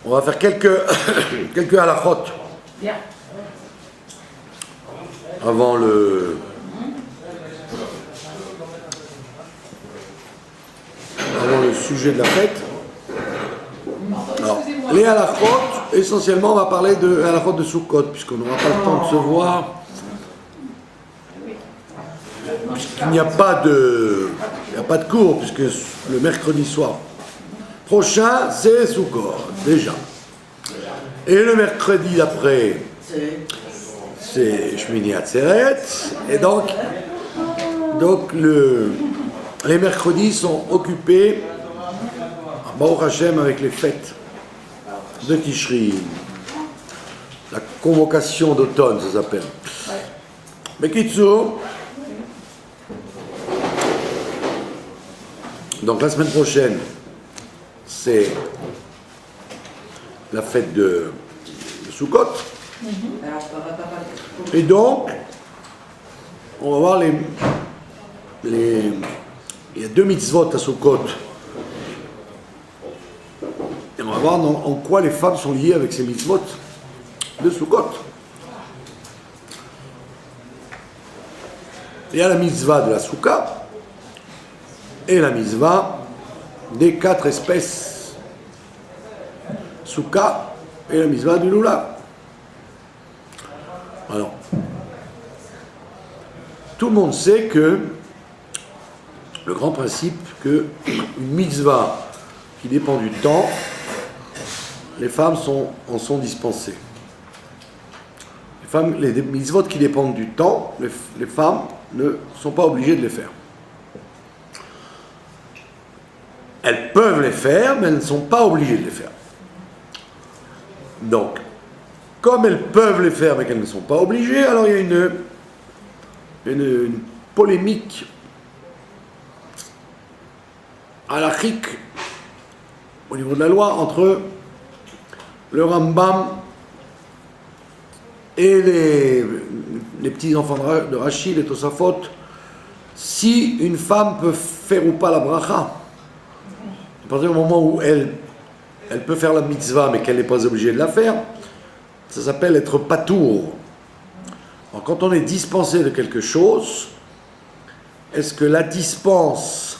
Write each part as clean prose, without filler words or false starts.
On va faire quelques halachot avant le sujet de la fête. Alors, les halachot, essentiellement, on va parler de halachot de Sukkot, puisqu'on n'aura pas le temps de se voir. Il n'y a pas de cours, puisque le mercredi soir prochain, c'est Sukkot, déjà. Et le mercredi d'après, c'est Shmini Atzeret. Et donc les mercredis sont occupés, Baruch Hashem, avec les fêtes de Tishri. La convocation d'automne, ça s'appelle. Mais Kitsu, donc la semaine prochaine, c'est la fête de Sukkot. Et donc, on va voir il y a 2 mitzvot à Sukkot. Et on va voir en quoi les femmes sont liées avec ces mitzvot de Sukkot. Il y a la mitzvah de la Soukha et la mitzvah des 4 espèces Soukha et la mitzvah du Lulav. Alors, tout le monde sait que le grand principe qu'une mitzvah qui dépend du temps, les femmes en sont dispensées. Les mitzvot qui dépendent du temps, les femmes ne sont pas obligées de les faire. Elles peuvent les faire, mais elles ne sont pas obligées de les faire. Donc, comme elles peuvent les faire, mais qu'elles ne sont pas obligées, alors il y a une polémique halachique au niveau de la loi entre le Rambam et les petits-enfants de Rachid, les Tosafot, si une femme peut faire ou pas la bracha. À partir du moment où elle peut faire la mitzvah, mais qu'elle n'est pas obligée de la faire, ça s'appelle être patour. Alors, quand on est dispensé de quelque chose, est-ce que la dispense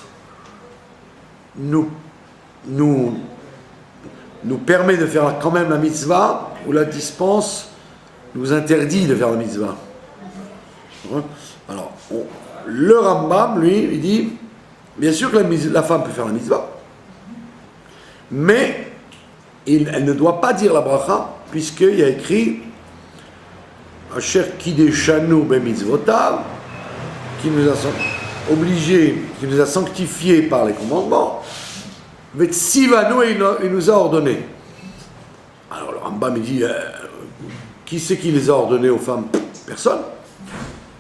nous permet de faire quand même la mitzvah, ou la dispense nous interdit de faire la mitzvah? Alors, le Rambam, lui, il dit, bien sûr que la femme peut faire la mitzvah, mais elle ne doit pas dire la bracha, puisqu'il y a écrit Asher kideshanu bemitzvotav, qui nous a obligés, qui nous a sanctifiés par les commandements, vetsivanu, et il nous a ordonné. Alors le Rambam il dit qui c'est qui les a ordonnés aux femmes? Personne.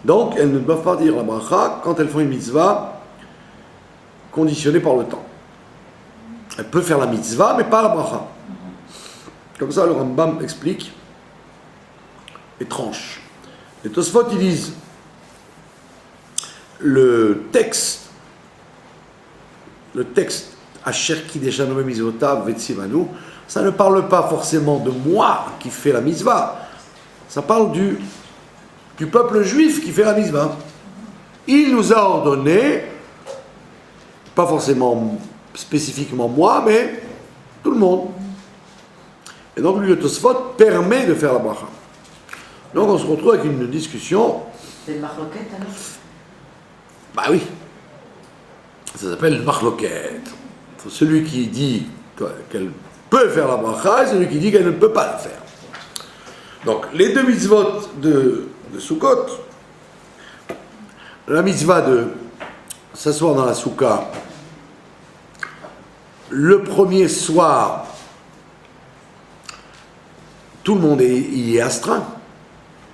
Donc elles ne doivent pas dire la bracha quand elles font une mitzvah conditionnée par le temps. Elles peuvent faire la mitzvah, mais pas la bracha. Comme ça, le Rambam explique et tranche. Les Tosfot, ils disent le texte Asher kideshanu bemitzvotav vetsivanu, ça ne parle pas forcément de moi qui fais la mitzvah, ça parle du peuple juif qui fait la mitzvah. Il nous a ordonné, pas forcément spécifiquement moi, mais tout le monde. Et donc le Tosfot permet de faire la bracha. Donc on se retrouve avec une discussion. C'est une marloquette alors? Bah oui. Ça s'appelle une marloquette. Celui qui dit qu'elle peut faire la bracha et celui qui dit qu'elle ne peut pas la faire. Donc les 2 mitzvot de Sukkot, la mitzvah de s'asseoir dans la soukha le premier soir, tout le monde y est astreint.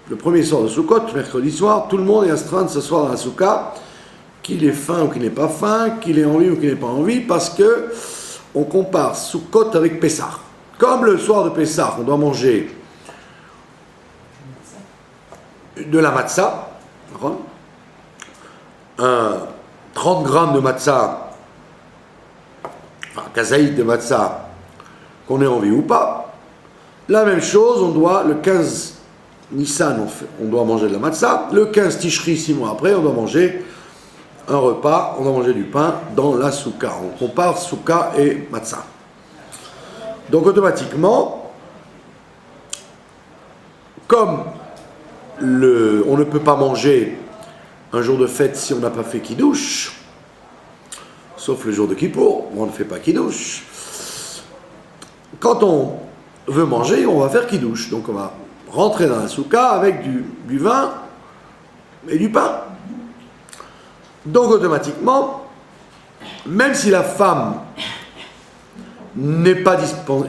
Le premier soir de Sukkot, mercredi soir, tout le monde est astreint de s'asseoir dans la soukha, qu'il ait faim ou qu'il n'ait pas faim, qu'il ait envie ou qu'il n'ait pas envie, parce que on compare Sukkot avec Pessah. Comme le soir de Pessah, on doit manger de la matzah, 30 grammes de matzah, enfin kazaïd de matzah, qu'on ait envie ou pas. La même chose, on doit, le 15 Nissan, on doit manger de la matzah. Le 15 Tishri, 6 mois après, on doit manger un repas, on doit manger du pain dans la souka. On compare souka et matzah. Donc automatiquement, comme on ne peut pas manger un jour de fête si on n'a pas fait kidouche, sauf le jour de Kippour, où on ne fait pas kidouche. Quand on veut manger, on va faire kidouche. Donc on va rentrer dans la souka avec du vin et du pain. Donc automatiquement, même si la femme n'est pas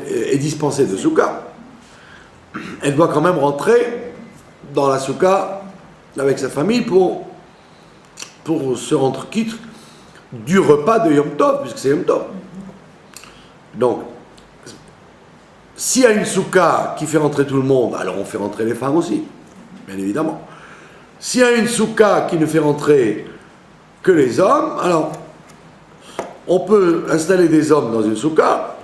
est dispensée de souka, elle doit quand même rentrer dans la souka avec sa famille pour se rendre quitte du repas de Yom Tov, puisque c'est Yom Tov. Donc, s'il y a une souka qui fait rentrer tout le monde, alors on fait rentrer les femmes aussi, bien évidemment. S'il y a une souka qui ne fait rentrer que les hommes, alors on peut installer des hommes dans une souka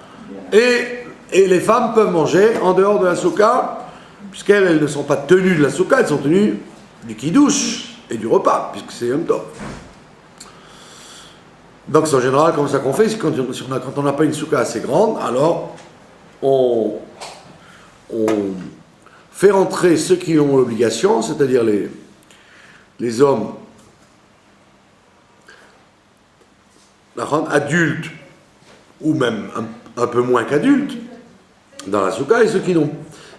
et les femmes peuvent manger en dehors de la souka, puisqu'elles ne sont pas tenues de la souka, elles sont tenues du kidouche et du repas, puisque c'est Yom Tov. Donc c'est en général comme ça qu'on fait, quand on n'a pas une souka assez grande, alors on fait rentrer ceux qui ont l'obligation, c'est-à-dire les hommes adultes ou même un peu moins qu'adultes dans la souka, et ceux qui n'ont,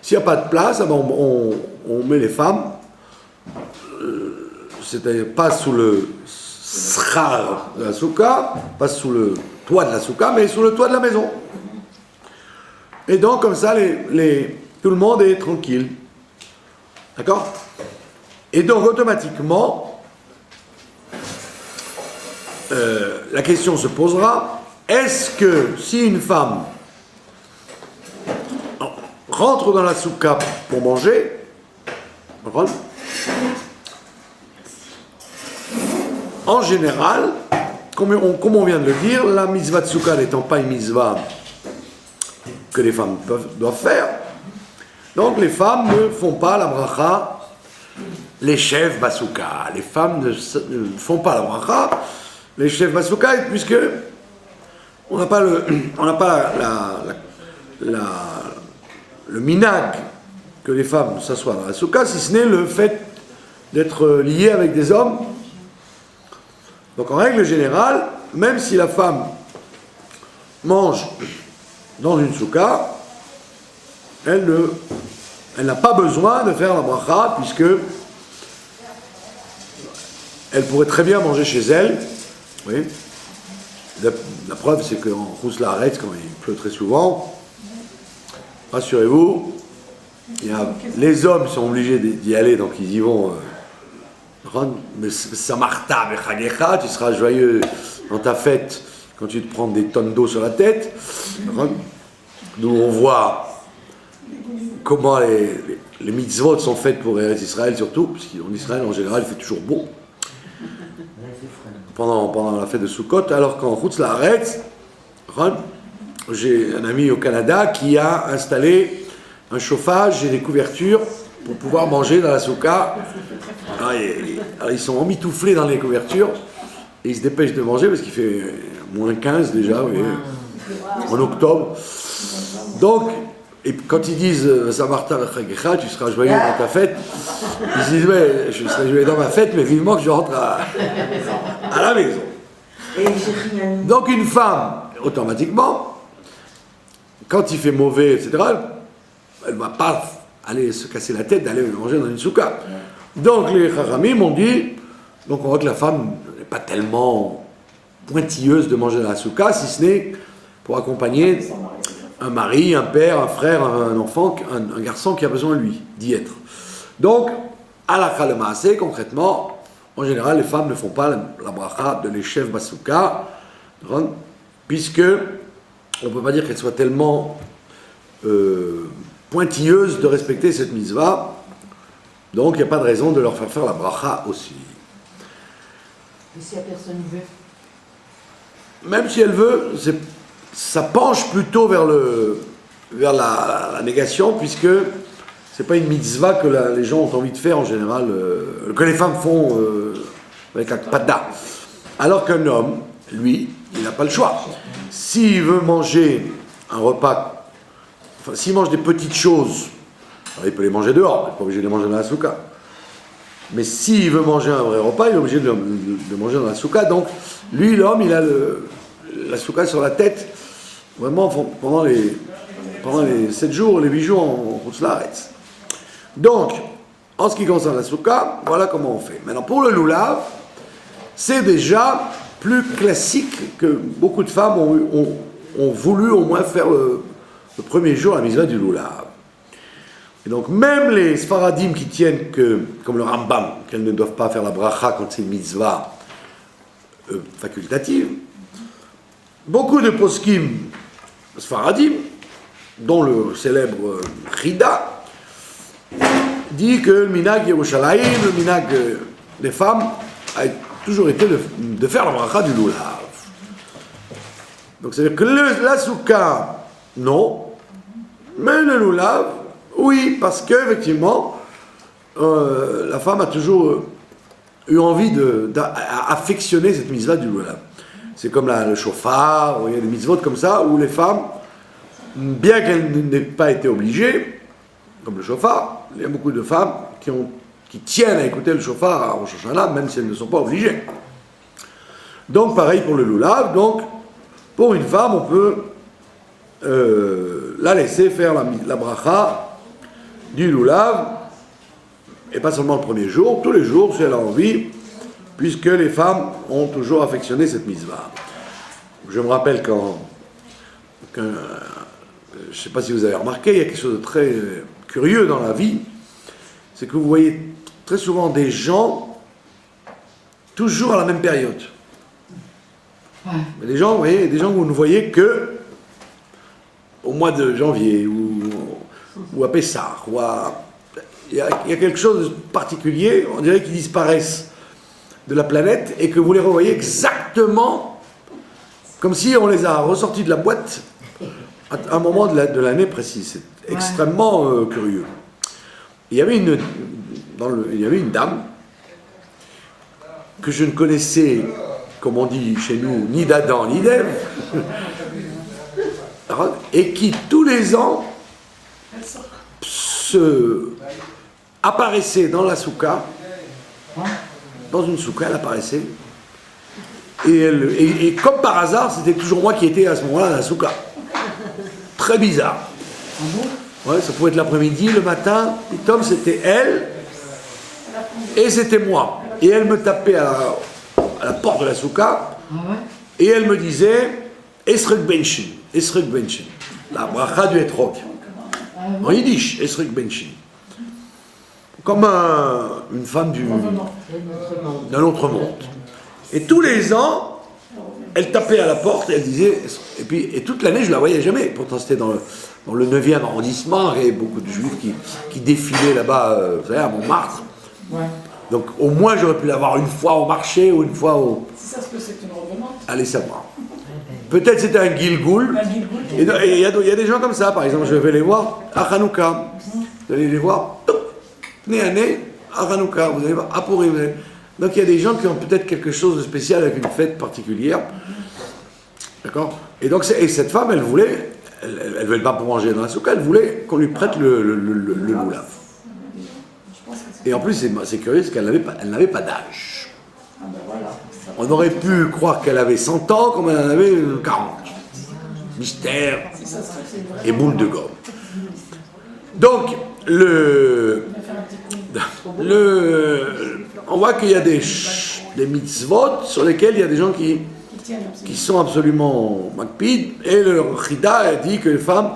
s'il n'y a pas de place, on met les femmes, c'est-à-dire pas sous le schar de la souka, pas sous le toit de la souka, mais sous le toit de la maison. Et donc comme ça, tout le monde est tranquille. D'accord? Et donc automatiquement, la question se posera, est-ce que si une femme rentre dans la souka pour manger, en général, comme on vient de le dire, la mitzvah de souka n'étant pas une mitzvah que les femmes doivent faire, donc les femmes ne font pas la bracha, les chefs basouka. Les femmes ne font pas la bracha, les chefs basouka, puisque on n'a pas le minag que les femmes s'assoient dans la souka, si ce n'est le fait d'être liées avec des hommes. Donc en règle générale, même si la femme mange dans une souka, elle n'a pas besoin de faire la bracha, puisque elle pourrait très bien manger chez elle. Oui. La preuve, c'est qu'en Rousse la Arrête, quand il pleut très souvent, rassurez-vous, les hommes sont obligés d'y aller, donc ils y vont. Mais Samarta Bechagecha, tu seras joyeux dans ta fête quand tu te prends des tonnes d'eau sur la tête. D'où on voit comment les mitzvot sont faites pour Israël surtout, puisqu'en Israël en général il fait toujours beau pendant la fête de Sukkot, alors qu'en Chutz La'aretz, j'ai un ami au Canada qui a installé un chauffage et des couvertures pour pouvoir manger dans la souka. Alors, ils sont emmitouflés dans les couvertures et ils se dépêchent de manger parce qu'il fait moins 15 déjà, oui, en octobre. Donc, et quand ils disent Samarta Bechagecha, tu seras joyeux dans ta fête, ils disent ouais, je serai joyeux dans ma fête, mais vivement que je rentre à la maison. Donc une femme, automatiquement, quand il fait mauvais, etc., elle ne va pas aller se casser la tête d'aller manger dans une souka. Donc les Chachamim ont dit, donc on voit que la femme n'est pas tellement pointilleuse de manger dans la souka, si ce n'est pour accompagner un mari, un père, un frère, un enfant, un garçon qui a besoin, lui, d'y être. Donc, à la Khalemaasé, concrètement, en général, les femmes ne font pas la bracha de l'Eshev Basouka, puisque on ne peut pas dire qu'elles soient tellement pointilleuses de respecter cette mitzvah, donc il n'y a pas de raison de leur faire la bracha aussi. Et si la personne veut? Même si elle veut, ça penche plutôt vers la négation, puisque c'est pas une mitzvah que les gens ont envie de faire en général, que les femmes font avec un pada. Alors qu'un homme, lui, il n'a pas le choix. S'il veut manger un repas, enfin, s'il mange des petites choses, alors il peut les manger dehors, il n'est pas obligé de les manger dans la souka. Mais s'il veut manger un vrai repas, il est obligé de manger dans la souka. Donc, lui, l'homme, il a la souka sur la tête, vraiment pendant les 7 jours, les 8 jours en Khutzlaretz. Donc, en ce qui concerne la souka, voilà comment on fait. Maintenant, pour le loulav, c'est déjà plus classique que beaucoup de femmes ont voulu au moins faire le premier jour la mitzvah du loulav. Et donc, même les Sfaradim qui tiennent que, comme le Rambam, qu'elles ne doivent pas faire la bracha quand c'est une mitzvah facultative, beaucoup de poskim Sfaradim, dont le célèbre Chida, dit que le minag Yerushalayim, le minag des femmes, a toujours été de faire la bracha du loulav. Donc c'est-à-dire que la souka, non, mais le loulav, oui, parce qu'effectivement, la femme a toujours eu envie d'affectionner cette mitzvah du loulav. C'est comme le chauffard, il y a des mitzvot comme ça, où les femmes, bien qu'elles n'aient pas été obligées, comme le chauffard, il y a beaucoup de femmes qui tiennent à écouter le chauffard à Rosh Hashanah, même si elles ne sont pas obligées. Donc pareil pour le loulav, donc pour une femme, on peut la laisser faire la bracha du loulav, et pas seulement le premier jour, tous les jours si elle a envie, puisque les femmes ont toujours affectionné cette mitzvah. Je me rappelle je ne sais pas si vous avez remarqué, il y a quelque chose de très curieux dans la vie, c'est que vous voyez très souvent des gens toujours à la même période. Ouais. Mais des gens, vous voyez, des gens que vous ne voyez que au mois de janvier ou à Pessah. Il y a quelque chose de particulier, on dirait qu'ils disparaissent de la planète et que vous les revoyez exactement comme si on les a ressortis de la boîte à un moment de l'année précis. C'est extrêmement curieux. Il y avait une dame que je ne connaissais, comme on dit chez nous, ni d'Adam ni d'Ève, et qui tous les ans apparaissait dans la souka, dans une souka, elle apparaissait, et comme par hasard, c'était toujours moi qui étais à ce moment-là dans la souka. Très bizarre. Ouais, ça pouvait être l'après-midi, le matin, et Tom c'était elle, et c'était moi. Et elle me tapait à la porte de la souka, et elle me disait Esrek Benchin, la bracha du Etrog. En yiddish, Esrek Benchin. Comme une femme d'un autre monde. Et tous les ans, elle tapait à la porte et elle disait, et toute l'année je la voyais jamais. Pourtant c'était dans le 9e arrondissement, il y avait beaucoup de juifs qui défilaient là-bas, vous savez, à Montmartre. Ouais. Donc au moins j'aurais pu la voir une fois au marché ou une fois au... Si ça se peut, c'est une revenante. Allez savoir. Peut-être c'était un Gilgoul. Et il y a des gens comme ça, par exemple, je vais les voir à Hanouka. Vous allez les voir, nez à nez, à Hanouka, vous allez voir, à Purim. Donc il y a des gens qui ont peut-être quelque chose de spécial avec une fête particulière. D'accord ? Et donc cette femme, elle voulait, elle ne voulait pas pour manger dans la souka, elle voulait qu'on lui prête le loulav. Et en plus, c'est curieux, c'est qu'elle n'avait pas d'âge. On aurait pu croire qu'elle avait 100 ans comme elle en avait 40. Mystère et boule de gomme. Donc, on voit qu'il y a des mitzvot sur lesquels il y a des gens qui sont absolument makpid, et le Chida a dit que les femmes,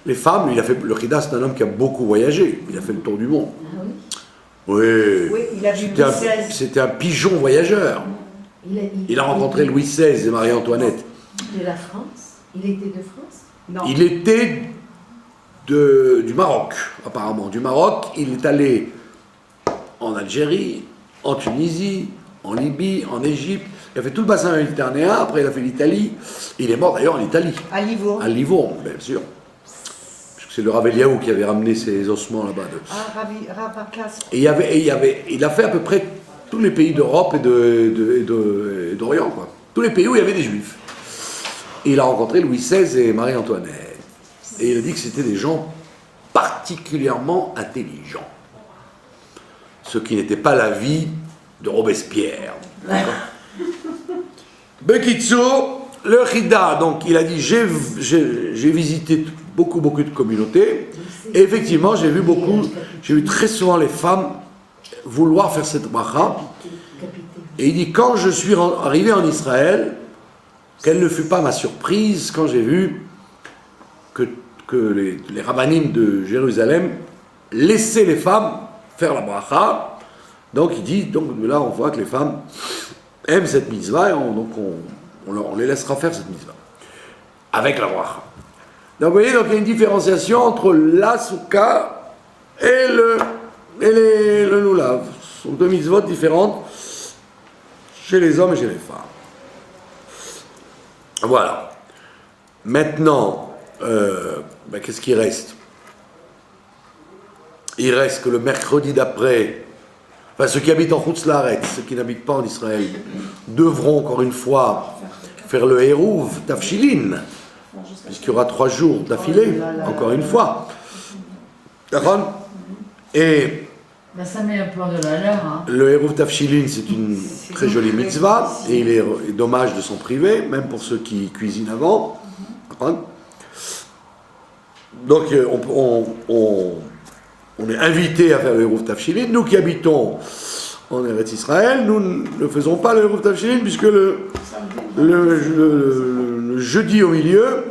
le Chida c'est un homme qui a beaucoup voyagé, il a fait le tour du monde. Oui, il a vu c'était un pigeon voyageur. Il a rencontré Louis XVI et Marie-Antoinette. De la France? Il était de France? Non. Il était du Maroc, apparemment. Du Maroc, il est allé en Algérie, en Tunisie, en Libye, en Égypte. Il a fait tout le bassin méditerranéen, après il a fait l'Italie. Il est mort d'ailleurs en Italie, À Livourne. à Livourne, bien sûr. Parce que c'est le Rav Eliaou qui avait ramené ses ossements là-bas. Ah, Rabakas. Et il a fait à peu près tous les pays d'Europe et d'Orient, quoi. Tous les pays où il y avait des Juifs. Et il a rencontré Louis XVI et Marie-Antoinette. Et il a dit que c'était des gens particulièrement intelligents. Ce qui n'était pas l'avis de Robespierre. Bekitso, le Chida, donc il a dit j'ai visité beaucoup de communautés, et effectivement j'ai vu très souvent les femmes vouloir faire cette bracha, et il dit quand je suis arrivé en Israël, quelle ne fut pas ma surprise quand j'ai vu que les rabbinim de Jérusalem laissaient les femmes faire la bracha. Donc il dit, donc là on voit que les femmes aiment cette mitzvah, et donc on les laissera faire cette mitzvah avec la bracha. Donc vous voyez, donc il y a une différenciation entre la soukha et le lulav. Ce sont deux mitzvot différentes chez les hommes et chez les femmes. Voilà. Maintenant, qu'est-ce qui reste? Il reste que le mercredi d'après, enfin ceux qui habitent en Chutz Laaretz, ceux qui n'habitent pas en Israël, devront encore une fois faire le Hérouv Tafshilin, puisqu'il y aura 3 jours d'affilée, encore une fois. D'accord? Et ça met un plan de l'heure. Hein. le Hérouv Tafshilin, c'est une très jolie mitzvah, et il est dommage de s'en priver, même pour ceux qui cuisinent avant. D'accord? Donc on est invité à faire le Hérouv Tafshilin. Nous qui habitons en Eretz Israël, nous ne faisons pas le Hérouv Tafshilin, puisque le jeudi au milieu,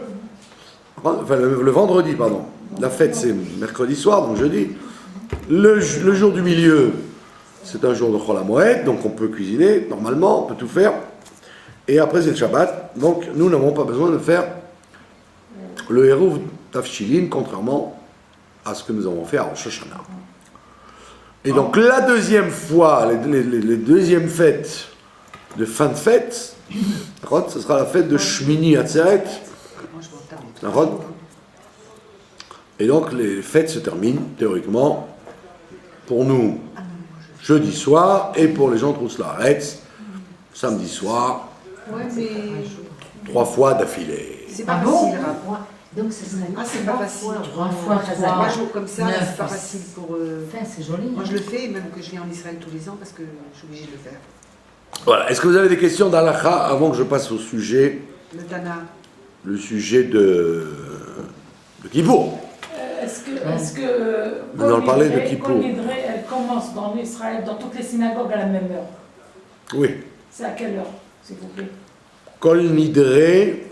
enfin le vendredi, pardon, la fête c'est mercredi soir, donc jeudi, le jour du milieu, c'est un jour de Chol HaMoed, donc on peut cuisiner, normalement, on peut tout faire, et après c'est le Shabbat, donc nous n'avons pas besoin de faire le Hérouv Tafshilin, contrairement à ce que nous avons fait à Rosh Hashanah. Et donc la deuxième fois, les deuxièmes fêtes de fin de fête, ce sera la fête de Shmini Atzeret. Et donc les fêtes se terminent théoriquement pour nous jeudi soir, et pour les gens de Chutz Laaretz samedi soir, Ouais, mais 3 fois d'affilée. c'est pas Ah bon? facile, Rav. Donc ce serait Ah, c'est pas facile. 3 fois 3. 3 jours comme ça, 9. c'est pas facile pour. Enfin, c'est joli. Moi je le fais, même que je viens en Israël tous les ans parce que je suis obligée de le faire. Voilà. Est-ce que vous avez des questions d'Halakha avant que je passe au sujet, Le Tana. le sujet de Kippour? Est-ce que Nous allons parler de Kippour. Kol Nidre, elle commence dans Israël, dans toutes les synagogues à la même heure? Oui. C'est à quelle heure, s'il vous plaît? Kol Nidre,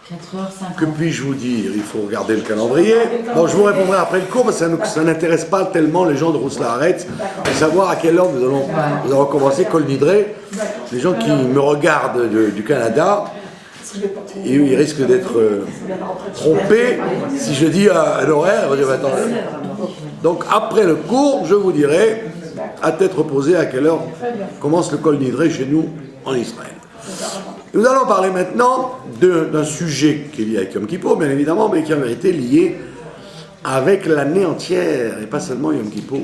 4h50. que puis-je vous dire? Il faut regarder le calendrier. Bon, je vous répondrai après le cours, parce que ça n'intéresse pas tellement les gens de Chutz Laaretz de savoir à quelle heure nous allons commencer Kol Nidre. Les gens qui me regardent du Canada, ils risquent d'être trompés si je dis un horaire. Ils vont dire, attends. Donc après le cours, je vous dirai à tête reposée à quelle heure commence le Kol Nidre chez nous en Israël. Nous allons parler maintenant d'un sujet qui est lié avec Yom Kippour, bien évidemment, mais qui en vérité est lié avec l'année entière, et pas seulement Yom Kippour.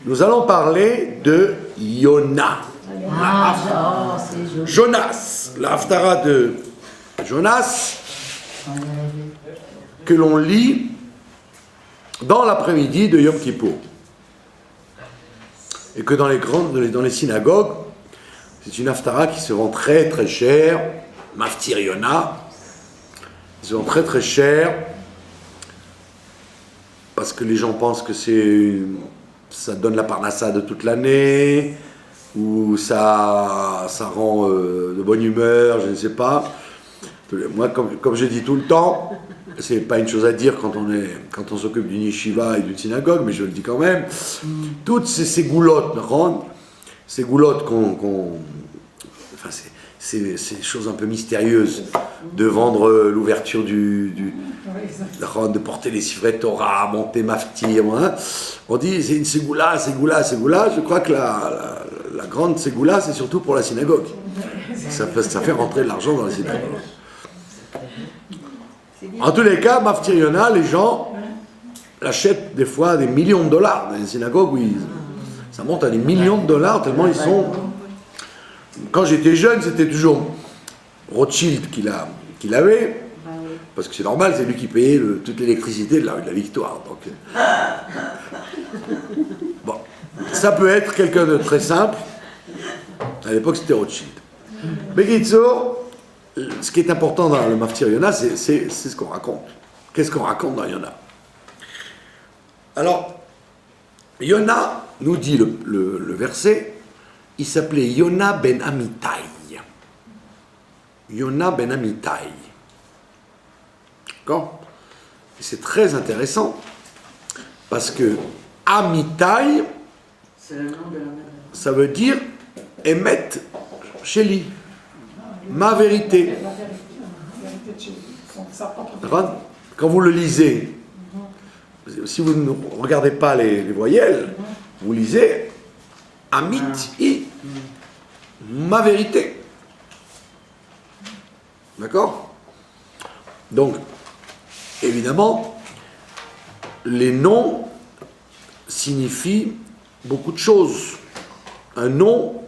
Nous allons parler de Yona. Ah, c'est joli. Jonas, la Haftara de Jonas, que l'on lit dans l'après-midi de Yom Kippour. Et que dans les synagogues, c'est une Haftara qui se vend très très cher, Maftir Yona, qui se vend très très cher, parce que les gens pensent que ça donne la parnassa de toute l'année, ou ça rend de bonne humeur, je ne sais pas. Moi, comme je dis tout le temps, c'est pas une chose à dire quand on s'occupe d'une yeshiva et d'une synagogue, mais je le dis quand même. Toutes ces goulottes, ces goulottes enfin, c'est ces choses un peu mystérieuses de vendre l'ouverture de porter les siffrets Torah, monter Maftir, hein. On dit c'est une ségoula. Je crois que la grande ségoula, c'est surtout pour la synagogue. Ça fait rentrer de l'argent dans la synagogue. En tous les cas, Maftir Yona, les gens l'achètent des fois des millions de dollars dans les synagogues où ça monte à des millions de dollars tellement ils sont... Quand j'étais jeune, c'était toujours Rothschild qui l'avait, parce que c'est normal, c'est lui qui payait toute l'électricité de la Victoire. Donc... Bon, ça peut être quelqu'un de très simple. À l'époque, c'était Rothschild. Begitzo, ce qui est important dans le Maftir Yona, c'est ce qu'on raconte. Qu'est-ce qu'on raconte dans Yona? Alors, Yona, nous dit le verset, il s'appelait Yona ben Amitai. Yona ben Amitai. D'accord? Et c'est très intéressant, parce que Amitai, ça veut dire Emet Sheli, ma vérité. Quand vous le lisez, si vous ne regardez pas les voyelles, vous lisez Amit I, ma vérité. D'accord? Donc, évidemment, les noms signifient beaucoup de choses. Un nom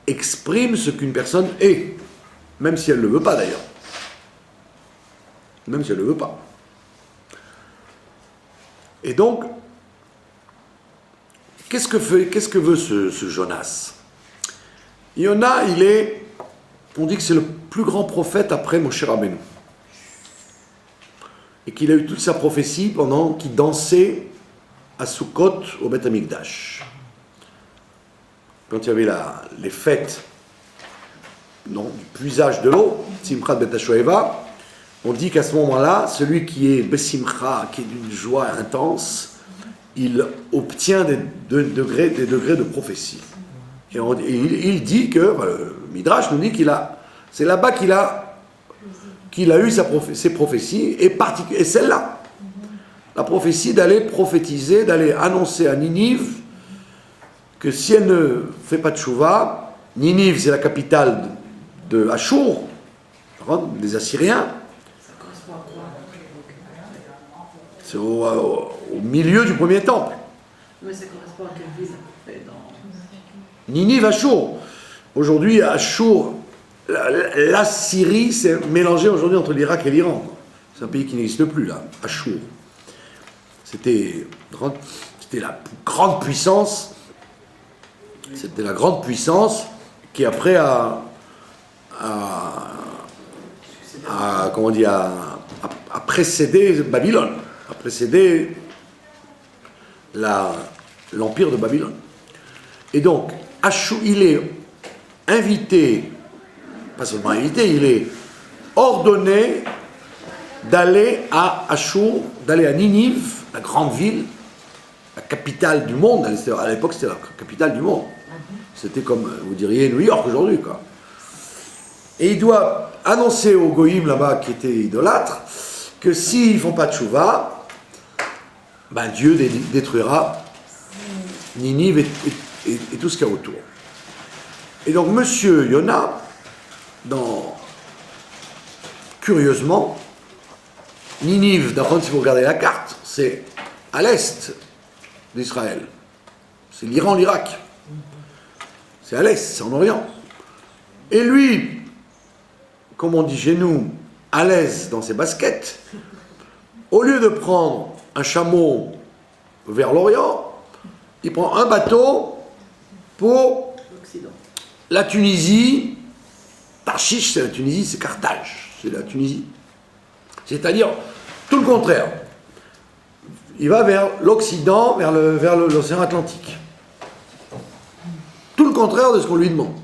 exprime ce qu'une personne est, même si elle ne le veut pas d'ailleurs. Même si elle ne le veut pas. Et donc, qu'est-ce que veut ce Jonas? Yona, on dit que c'est le plus grand prophète après Moshe Rabbeinu. Et qu'il a eu toute sa prophétie pendant qu'il dansait à Sukkot au Beth Amikdash. Quand il y avait les fêtes du puisage de l'eau, Simchat Bet HaShoeva, on dit qu'à ce moment-là, celui qui est Besimcha, qui est d'une joie intense, il obtient des degrés de prophétie. Et il dit que, le Midrash nous dit c'est là-bas qu'il a eu ses prophéties, et celle-là, la prophétie d'aller prophétiser, d'aller annoncer à Ninive que si elle ne fait pas de Tchouva, Ninive c'est la capitale de Achour, des Assyriens, c'est au milieu du premier temple. Mais ça correspond à quelle ville? Ninive, Achour. Aujourd'hui, Achour, la Syrie s'est mélangée aujourd'hui entre l'Irak et l'Iran. C'est un pays qui n'existe plus, là, Achour. C'était la grande puissance. C'était la grande puissance qui après a précédé Babylone, a précédé l'empire de Babylone. Et donc, Achour, il est invité, pas seulement invité, il est ordonné d'aller à Achour, d'aller à Ninive, la grande ville, la capitale du monde. À l'époque, c'était la capitale du monde. C'était comme, vous diriez, New York aujourd'hui, quoi. Et il doit annoncer aux goïms là-bas, qui étaient idolâtres, que s'ils ne font pas de tchouva, Dieu détruira Ninive et tout ce qu'il y a autour. Et donc, monsieur Yona, curieusement, Ninive, d'abord, si vous regardez la carte, c'est à l'est d'Israël. C'est l'Iran, l'Irak. C'est à l'est, c'est en Orient. Et lui, comme on dit chez nous, à l'aise dans ses baskets, au lieu de prendre un chameau vers l'Orient, il prend un bateau pour la Tunisie. Tarshish, c'est la Tunisie, c'est Carthage, c'est la Tunisie. C'est-à-dire tout le contraire. Il va vers l'Occident, vers l'océan Atlantique. Tout le contraire de ce qu'on lui demande.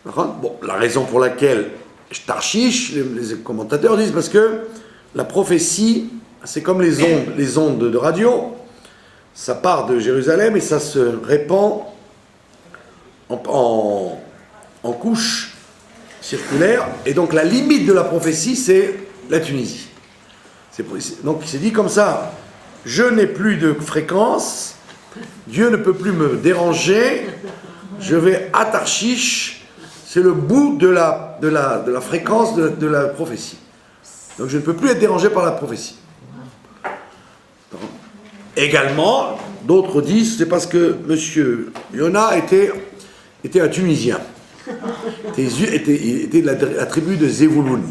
Bon, la raison pour laquelle Tarshish, les commentateurs disent parce que la prophétie, c'est comme les ondes de radio, ça part de Jérusalem et ça se répand en couches circulaires, et donc la limite de la prophétie, c'est la Tunisie. Donc il s'est dit comme ça, je n'ai plus de fréquence, Dieu ne peut plus me déranger, je vais à Tarshish, c'est le bout de la fréquence de la prophétie. Donc je ne peux plus être dérangé par la prophétie. Également, d'autres disent, c'est parce que M. Yona était un Tunisien. Il était de la tribu de Zevouloun.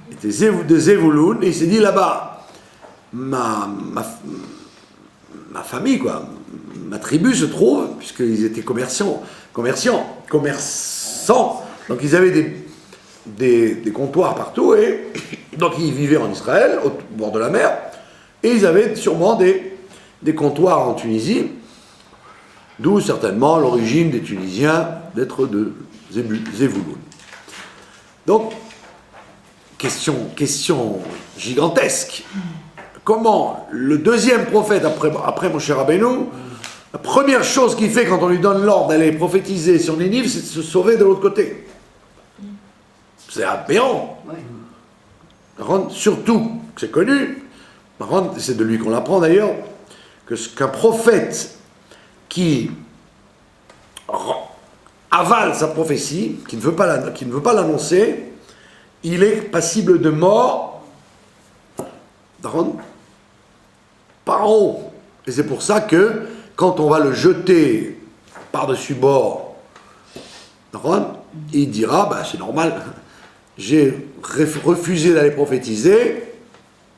Il était de Zevouloun, et il s'est dit là-bas, ma famille, quoi, ma tribu se trouve, puisqu'ils étaient commerçants, donc ils avaient des comptoirs partout, et donc ils vivaient en Israël, au bord de la mer, et ils avaient sûrement des comptoirs en Tunisie, d'où certainement l'origine des Tunisiens d'être de Zevouloun. Donc, question gigantesque. Comment le deuxième prophète après Moshe Rabbeinu, la première chose qu'il fait quand on lui donne l'ordre d'aller prophétiser sur Ninive, c'est de se sauver de l'autre côté. C'est aberrant. Surtout, c'est connu, c'est de lui qu'on l'apprend d'ailleurs, qu'un prophète qui avale sa prophétie, qui ne veut pas l'annoncer, il est passible de mort par en haut. Et c'est pour ça que quand on va le jeter par-dessus bord, il dira, c'est normal, j'ai refusé d'aller prophétiser,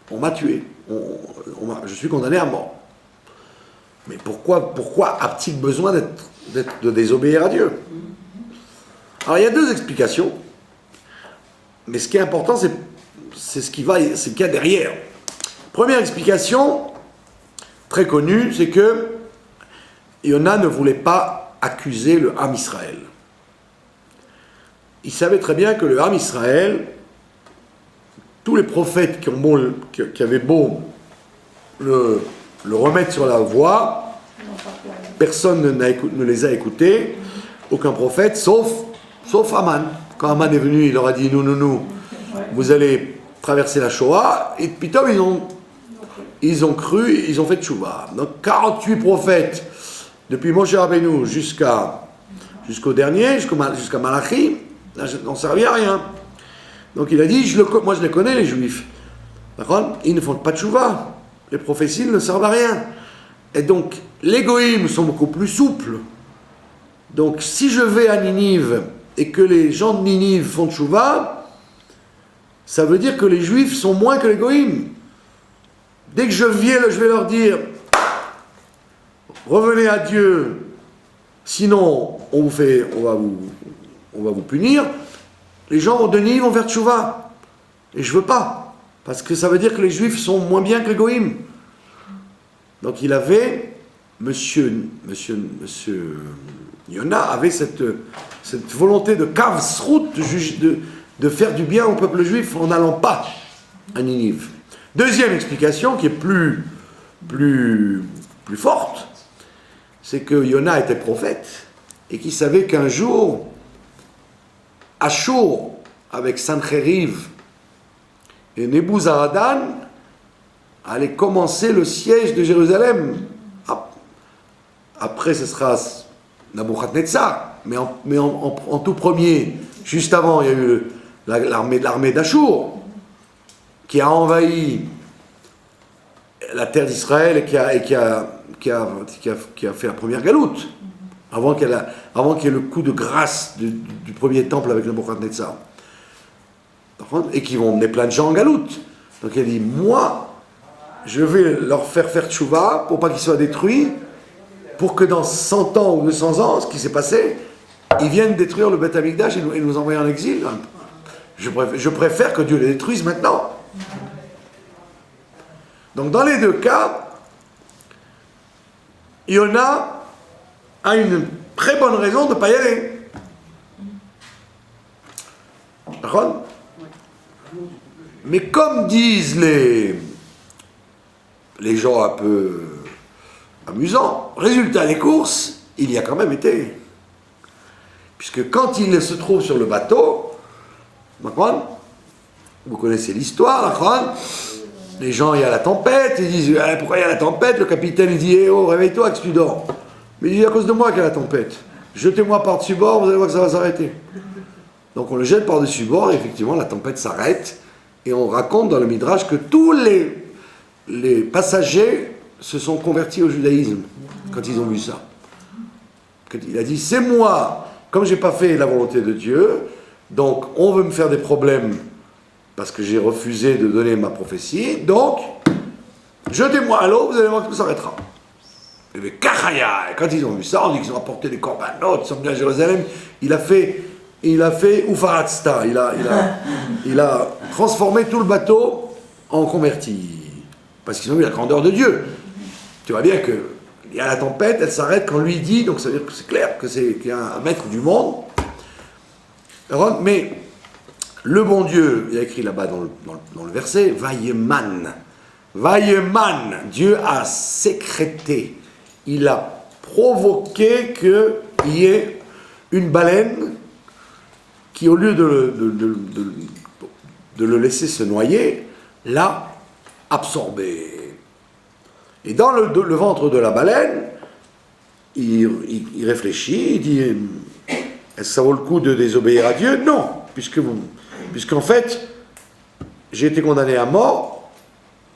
on m'a tué, je suis condamné à mort. Mais pourquoi a-t-il besoin de désobéir à Dieu? Alors il y a deux explications, mais ce qui est important, c'est ce qu'il y a derrière. Première explication, très connue, c'est que Yona ne voulait pas accuser le Ham Israël. Il savait très bien que le Ham Israël, tous les prophètes qui avaient beau le remettre sur la voie, personne ne les a écoutés, aucun prophète, sauf Aman. Quand Aman est venu, il leur a dit, nous, vous allez traverser la Shoah, et puis ils ont cru, ils ont fait tchouva. Donc 48 prophètes, depuis Moshe Rabbeinu jusqu'au dernier, jusqu'à Malachi, n'ont servi à rien. Donc il a dit, moi je les connais les Juifs, d'accord? Ils ne font pas de tchouva. Les prophéties ne servent à rien. Et donc, les goïms sont beaucoup plus souples. Donc, si je vais à Ninive et que les gens de Ninive font tchouva, ça veut dire que les juifs sont moins que les goïms. Dès que je vais leur dire revenez à Dieu, sinon on va vous punir, les gens de Ninive vont faire tchouva. Et je veux pas. Parce que ça veut dire que les juifs sont moins bien que les goïms. Donc il avait, monsieur Yona avait cette volonté de kavsrout, de faire du bien au peuple juif en n'allant pas à Ninive. Deuxième explication, qui est plus forte, c'est que Yona était prophète et qu'il savait qu'un jour, Ashur, avec Sancheriv et Nebuzaradan, allait commencer le siège de Jérusalem. Après, ce sera Nabuchodonosor, mais en tout premier, juste avant, il y a eu l'armée d'Ashur, qui a envahi la terre d'Israël et qui a fait la première galoute, avant qu'il y ait le coup de grâce du premier temple avec Nabuchodonosor. Et qui vont emmener plein de gens en galoute. Donc il a dit, moi, je vais leur faire tchouva pour pas qu'ils soient détruits, pour que dans 100 ans ou 200 ans, ce qui s'est passé, ils viennent détruire le Beth Amikdash et nous envoyer en exil. Je préfère que Dieu les détruise maintenant. Donc dans les deux cas, Yona a une très bonne raison de ne pas y aller. D'accord ? Mais comme disent les gens un peu amusants, résultat des courses, il y a quand même été. Puisque quand il se trouve sur le bateau, vous connaissez l'histoire, Les gens, il y a la tempête, ils disent ah, pourquoi il y a la tempête? Le capitaine il dit eh oh, réveille-toi que tu dors. Mais il dit à cause de moi qu'il y a la tempête. Jetez-moi par-dessus bord, vous allez voir que ça va s'arrêter. Donc on le jette par-dessus bord et effectivement la tempête s'arrête. Et on raconte dans le Midrash que tous les passagers se sont convertis au judaïsme quand ils ont vu ça. Il a dit c'est moi, comme j'ai pas fait la volonté de Dieu, donc on veut me faire des problèmes parce que j'ai refusé de donner ma prophétie, donc jetez-moi à l'eau, vous allez voir que tout s'arrêtera. Et bien, Kachaya, quand ils ont vu ça, on dit qu'ils ont apporté des corbanotes, ils sont venus à Jérusalem, il a fait Ufaratsta, il a transformé tout le bateau en converti. Parce qu'ils ont vu la grandeur de Dieu. Tu vois bien que il y a la tempête, elle s'arrête quand lui dit, donc ça veut dire que c'est clair qu'il y a un maître du monde. Mais le bon Dieu, il y a écrit là-bas dans le verset, Vayeman. Vayeman, Dieu a sécrété, il a provoqué qu'il y ait une baleine qui, au lieu de le laisser se noyer, l'a absorbé. Et dans le ventre de la baleine, il réfléchit, il dit est-ce que ça vaut le coup de désobéir à Dieu? Non, puisqu'en fait, j'ai été condamné à mort,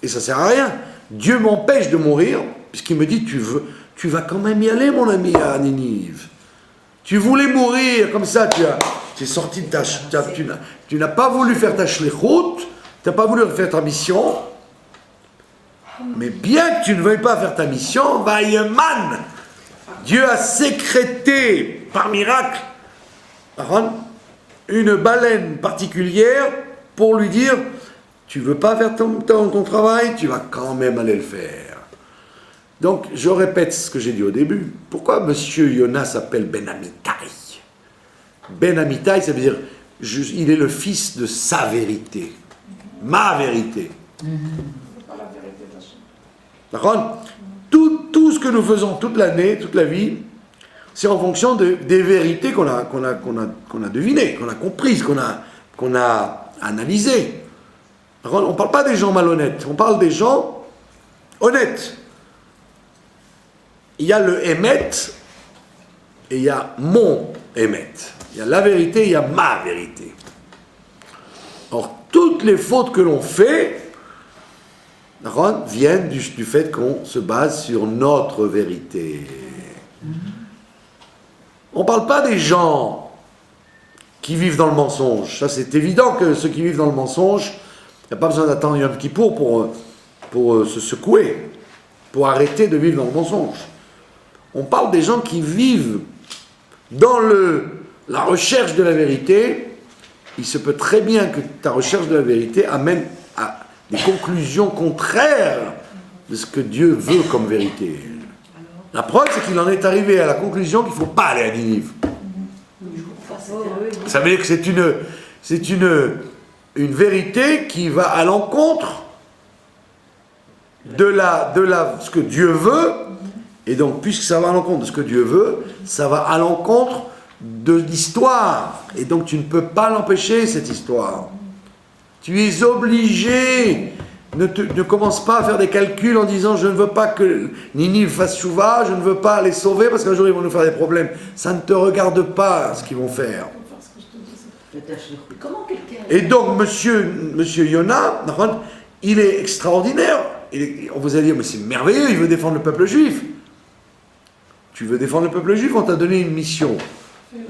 et ça ne sert à rien. Dieu m'empêche de mourir, puisqu'il me dit tu vas quand même y aller, mon ami, à Ninive. Tu voulais mourir, comme ça, tu es sorti de tu n'as pas voulu faire ta shlichut, tu n'as pas voulu faire ta mission, mais bien que tu ne veuilles pas faire ta mission, Vayeman, Dieu a sécrété par miracle une baleine particulière pour lui dire tu ne veux pas faire ton travail, tu vas quand même aller le faire. Donc je répète ce que j'ai dit au début. Pourquoi monsieur Yona s'appelle Ben Amitai? Ben Amitai, ça veut dire il est le fils de sa vérité, ma vérité. D'accord? Tout ce que nous faisons toute l'année, toute la vie, c'est en fonction des vérités qu'on a devinées, qu'on a comprises, qu'on a analysées. On ne parle pas des gens malhonnêtes, on parle des gens honnêtes. Il y a le Emet et il y a mon Emet. Il y a la vérité, il y a ma vérité. Or, toutes les fautes que l'on fait viennent du fait qu'on se base sur notre vérité. On ne parle pas des gens qui vivent dans le mensonge. Ça, c'est évident que ceux qui vivent dans le mensonge, il n'y a pas besoin d'attendre Yom Kippour pour se secouer, pour arrêter de vivre dans le mensonge. On parle des gens qui vivent dans la recherche de la vérité. Il se peut très bien que ta recherche de la vérité amène à des conclusions contraires de ce que Dieu veut comme vérité. La preuve, c'est qu'il en est arrivé à la conclusion qu'il ne faut pas aller à Ninive. Ça veut dire que c'est une vérité qui va à l'encontre de ce que Dieu veut, et donc puisque ça va à l'encontre de ce que Dieu veut, ça va à l'encontre de l'histoire, et donc tu ne peux pas l'empêcher, cette histoire. Tu es obligé. Ne commence pas à faire des calculs en disant je ne veux pas que Ninive fasse chouva, je ne veux pas les sauver parce qu'un jour ils vont nous faire des problèmes. Ça ne te regarde pas ce qu'ils vont faire. Et donc monsieur Yona, il est extraordinaire. On vous a dit mais c'est merveilleux, il veut défendre le peuple juif. Tu veux défendre le peuple juif, on t'a donné une mission.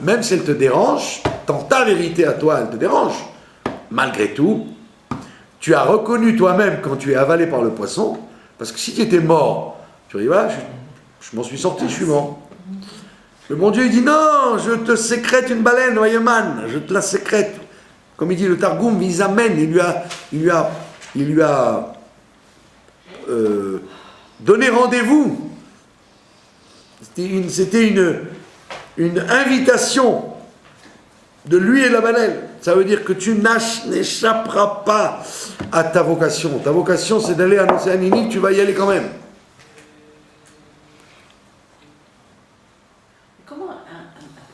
Même si elle te dérange, dans ta vérité à toi, elle te dérange. Malgré tout, tu as reconnu toi-même quand tu es avalé par le poisson, parce que si tu étais mort, tu dis voilà, je m'en suis sorti, je suis mort. Le bon Dieu il dit non, je te sécrète une baleine, Vayeman, je te la sécrète. Comme il dit le Targum, il amène, il lui a donné rendez-vous. C'était une invitation de lui et la baleine. Ça veut dire que tu n'échapperas pas à ta vocation. Ta vocation, c'est d'aller annoncer à Ninive, tu vas y aller quand même. Comment un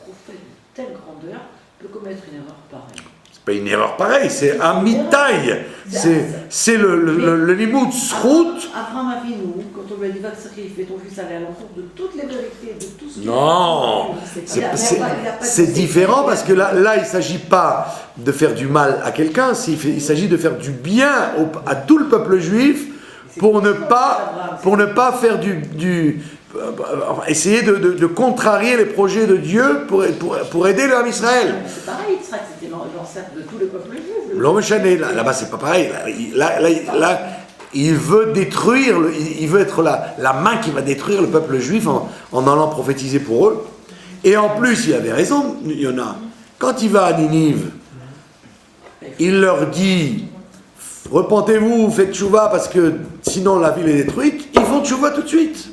prophète de telle grandeur peut commettre une erreur pareille? C'est pas une erreur pareille, c'est un mitaille. C'est le limud srout. Abraham Avinu, quand on lui a dit va te sacrifier ton fils, allait à l'encontre de toutes les vérités, de tout ce qu'il Non, c'est différent parce que là il ne s'agit pas de faire du mal à quelqu'un, il s'agit de faire du bien à tout le peuple juif pour ne pas faire essayer de contrarier les projets de Dieu pour aider l'homme Israël. C'est pareil, Yitzhak, c'était l'ancêtre de tout le peuple juif. L'homme chané, là-bas c'est pas pareil. Là, il veut détruire, il veut être la main qui va détruire le peuple juif en allant prophétiser pour eux. Et en plus, il avait raison, Yona. Quand il va à Ninive, il leur dit repentez-vous, faites tchouva parce que sinon la ville est détruite. Ils font tchouva tout de suite.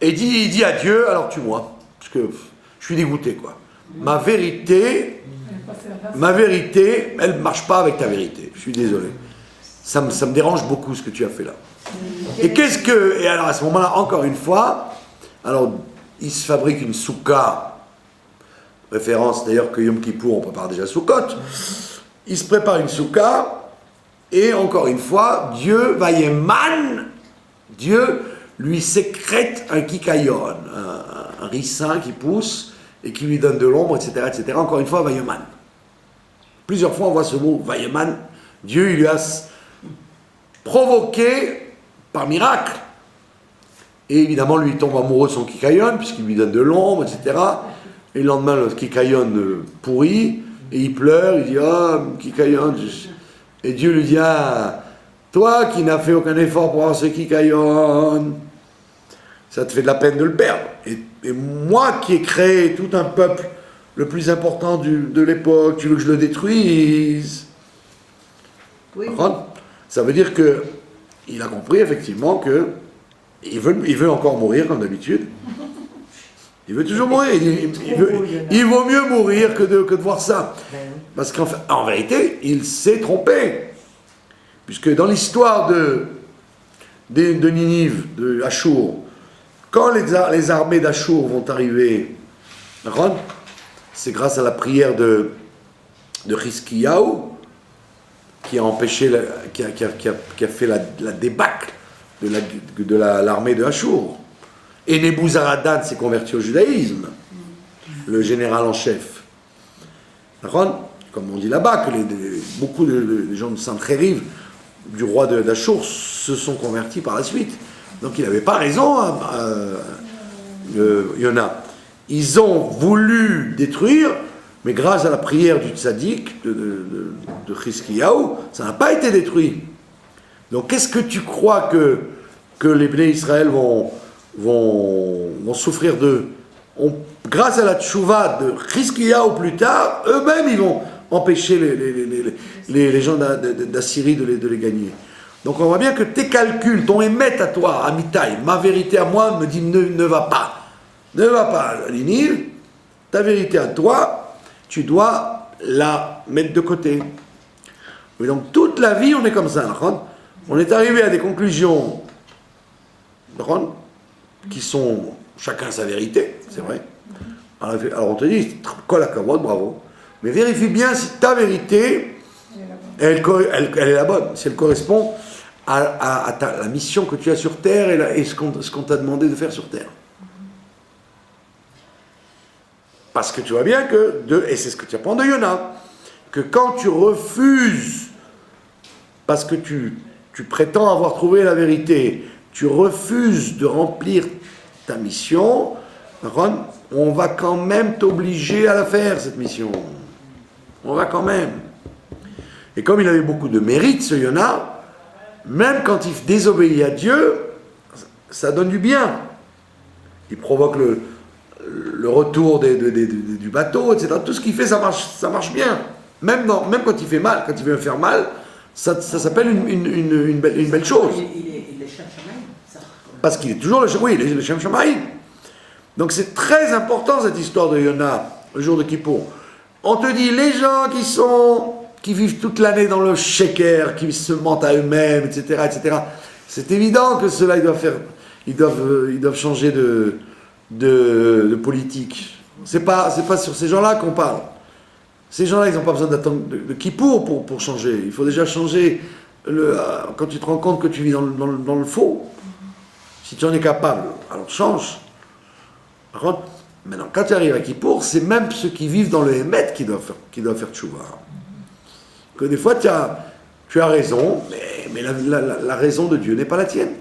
Et il dit à Dieu, alors tue-moi, parce que je suis dégoûté, quoi. Ma vérité, elle ne marche pas avec ta vérité. Je suis désolé. Ça me dérange beaucoup ce que tu as fait là. Et alors à ce moment-là, encore une fois, alors il se fabrique une soukha, référence d'ailleurs que Yom Kippour, on prépare déjà Soukot. Il se prépare une soukha, et encore une fois, Dieu lui sécrète un kikayon, un ricin qui pousse et qui lui donne de l'ombre, etc., etc. Encore une fois, Vayeman. Plusieurs fois, on voit ce mot, Vayeman. Dieu, il lui a provoqué par miracle. Et évidemment, lui, il tombe amoureux de son kikayon, puisqu'il lui donne de l'ombre, etc. Et le lendemain, le kikayon pourrit, et il pleure, il dit, ah, kikayon. Et Dieu lui dit, ah, toi qui n'as fait aucun effort pour avoir ce kikayon, ça te fait de la peine de le perdre. Et moi qui ai créé tout un peuple, le plus important de l'époque, tu veux que je le détruise? Oui. Ça veut dire qu'il a compris effectivement que il veut encore mourir comme d'habitude. Il veut toujours mourir. Il vaut mieux mourir que de voir ça. Parce qu'en vérité, il s'est trompé. Puisque dans l'histoire de Ninive, de Achour, quand les armées d'Achour vont arriver à Ron, c'est grâce à la prière de Chizkiyahu qui a empêché, qui a fait la débâcle de l'armée de Achour. Et Nebuzaradan s'est converti au judaïsme, le général en chef. Ron, comme on dit là-bas, que beaucoup de gens de Sancheriv, du roi d'Achour, se sont convertis par la suite. Donc il n'avait pas raison, Yona. Ils ont voulu détruire, mais grâce à la prière du tzaddik, de Chizkiyahu, ça n'a pas été détruit. Donc qu'est-ce que tu crois que les Bnei Israël vont souffrir grâce à la tchouva de Chizkiyahu plus tard, eux-mêmes ils vont empêcher les gens d'Assyrie de les gagner. Donc on voit bien que tes calculs, ton émet à toi, à Mitaï, ma vérité à moi me dit ne va pas. Ne va pas à Ninive, ta vérité à toi, tu dois la mettre de côté. Et donc toute la vie on est comme ça. On est arrivé à des conclusions qui sont chacun sa vérité, c'est vrai. Alors on te dit, kol hakavod, bravo. Mais vérifie bien si ta vérité, elle est la bonne, si elle correspond à la mission que tu as sur Terre et ce qu'on t'a demandé de faire sur Terre. Parce que tu vois bien et c'est ce que tu apprends de Yona, que quand tu refuses, parce que tu prétends avoir trouvé la vérité, tu refuses de remplir ta mission, on va quand même t'obliger à la faire, cette mission. On va quand même. Et comme il avait beaucoup de mérite, ce Yona, même quand il désobéit à Dieu, ça donne du bien. Il provoque le retour du bateau, etc. Tout ce qu'il fait, ça marche bien. Même quand il fait mal, quand il veut faire mal, ça s'appelle une belle chose. Il est Shem Shamaïm. Parce qu'il est toujours le Shem Shamaïm. Donc c'est très important cette histoire de Yona, le jour de Kippour. On te dit, les gens qui vivent toute l'année dans le sheker, qui se mentent à eux-mêmes, etc., etc., c'est évident que ceux-là, ils doivent changer de politique. C'est pas sur ces gens-là qu'on parle. Ces gens-là, ils n'ont pas besoin d'attendre de Kippour pour changer. Il faut déjà changer quand tu te rends compte que tu vis dans le faux. Si tu en es capable, alors change. Par contre, maintenant, quand tu arrives à Kippour, c'est même ceux qui vivent dans le Hémet qui doivent faire tchouva. Que des fois, tu as raison, mais la raison de Dieu n'est pas la tienne.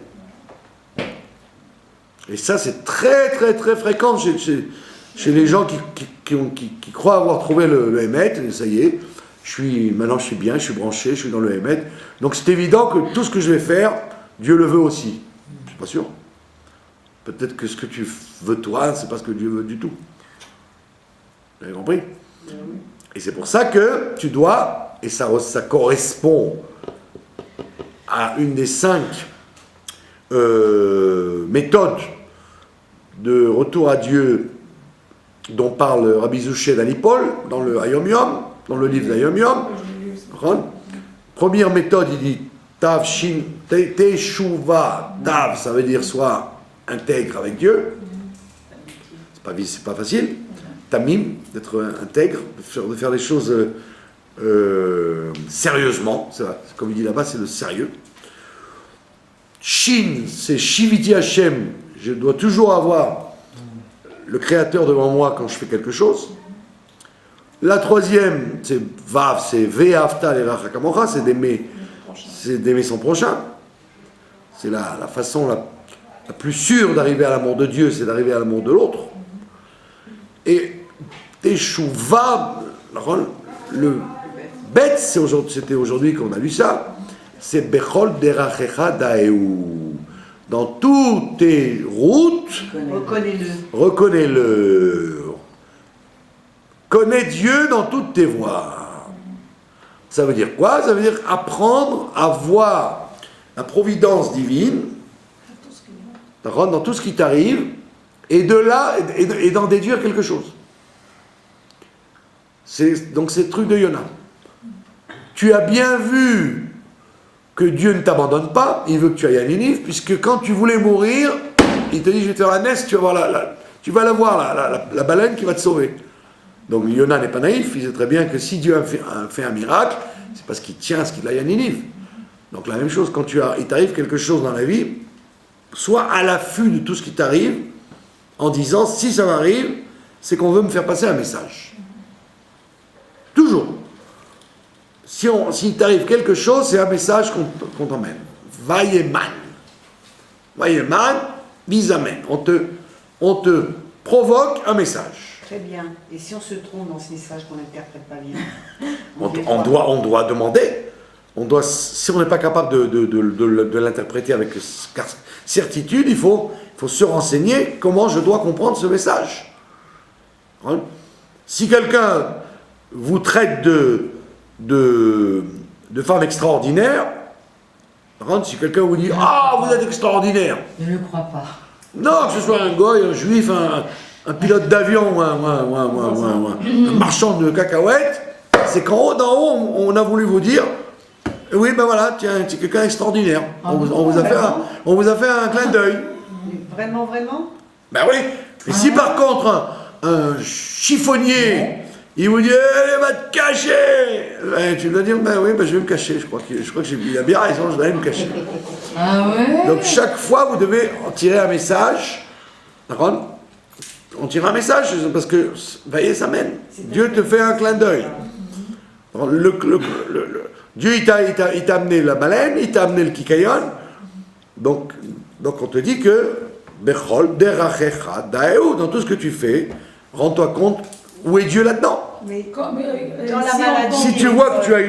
Et ça, c'est très, très, très fréquent chez les gens qui croient avoir trouvé le Hémet, et ça y est, maintenant je suis bien, je suis branché, je suis dans le Hémet. Donc c'est évident que tout ce que je vais faire, Dieu le veut aussi. Je suis pas sûr. Peut-être que ce que tu veux toi, c'est pas ce que Dieu veut du tout. Vous avez compris? Et c'est pour ça que tu dois, et ça correspond à une des 5 méthodes de retour à Dieu dont parle Rabbi Zouché d'Anipol dans le Hayom Yom, dans le livre d'Hayom Yom. Première méthode, il dit Tav Shin Teshuva. Tav, ça veut dire soit intègre avec Dieu. C'est pas facile. Tamim, d'être intègre, de faire les choses sérieusement. Comme il dit là-bas, c'est le sérieux. Shin, c'est Shiviti Hashem. Je dois toujours avoir le Créateur devant moi quand je fais quelque chose. La troisième, c'est Vav, c'est Ve'afta l'eracha kamocha, c'est d'aimer son prochain. C'est la façon la plus sûre d'arriver à l'amour de Dieu, c'est d'arriver à l'amour de l'autre. Et Teshuva, le bête, c'était aujourd'hui qu'on a lu ça, c'est Bechol derachecha daeu. Dans toutes tes routes, reconnais-le. Connais Dieu dans toutes tes voies. Ça veut dire quoi? Ça veut dire apprendre à voir la providence divine dans tout ce qui t'arrive, et de là, et d'en déduire quelque chose. Donc c'est le truc de Yona. Tu as bien vu que Dieu ne t'abandonne pas, il veut que tu ailles à Ninive, puisque quand tu voulais mourir, il te dit, je vais te faire la naisse, tu vas la voir, la baleine qui va te sauver. Donc Yona n'est pas naïf, il sait très bien que si Dieu a fait un miracle, c'est parce qu'il tient à ce qu'il aille à Ninive. Donc la même chose, quand il t'arrive quelque chose dans la vie, sois à l'affût de tout ce qui t'arrive, en disant, si ça m'arrive, c'est qu'on veut me faire passer un message. Toujours. S'il t'arrive quelque chose, c'est un message qu'on t'emmène. Vayeman. Vayeman, bisamen. On te provoque un message. Très bien. Et si on se trompe dans ce message qu'on n'interprète pas bien? On doit demander. Si on n'est pas capable de l'interpréter avec certitude, il faut se renseigner comment je dois comprendre ce message. Si quelqu'un vous traite de femme extraordinaire, si quelqu'un vous dit « Ah, vous êtes extraordinaire !» Ne le crois pas. Non, que ce soit un goy, un juif, un pilote d'avion, un marchand de cacahuètes, c'est qu'en haut, d'en haut, on a voulu vous dire « Oui, ben voilà, tiens, c'est quelqu'un d'extraordinaire. On vous a fait un clin d'œil. » Vraiment, vraiment? Ben oui. Et si par contre, un chiffonnier... Il vous dit, va te cacher. Tu dois dire, ben oui, je vais me cacher. Je crois qu'il a bien raison, je dois aller me cacher. Ah ouais? Donc chaque fois, vous devez en tirer un message. D'accord? On tire un message, parce que, voyez, ça mène. Dieu te fait un clin d'œil. Dieu, il t'a amené la baleine, il t'a amené le kikayon. Donc on te dit que, Bechol, derachecha, daeu, dans tout ce que tu fais, rends-toi compte, où est Dieu là-dedans? Mais Dans la maladie. Si tu vois que tu as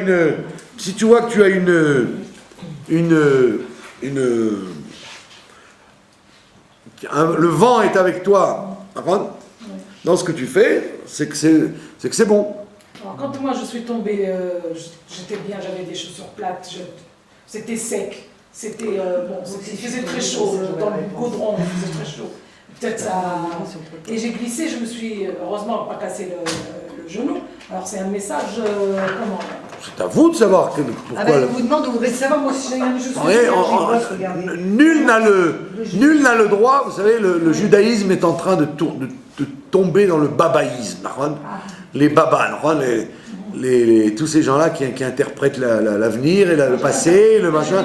le vent est avec toi, dans ce que tu fais, c'est que c'est bon. Alors, quand moi je suis tombée, j'étais bien, j'avais des chaussures plates, c'était sec, il faisait très chaud, dans le goudron, il faisait très chaud. Peut-être ça. Et j'ai glissé, je me suis heureusement pas cassé le genou. Alors c'est un message, comment? C'est à vous de savoir pourquoi. Je vous demande, vous voulez savoir, moi si j'ai une chaussure. Nul n'a le droit, vous savez, le judaïsme est en train de tomber dans le babaïsme. Les babas, tous ces gens-là qui interprètent l'avenir et le passé, le machin.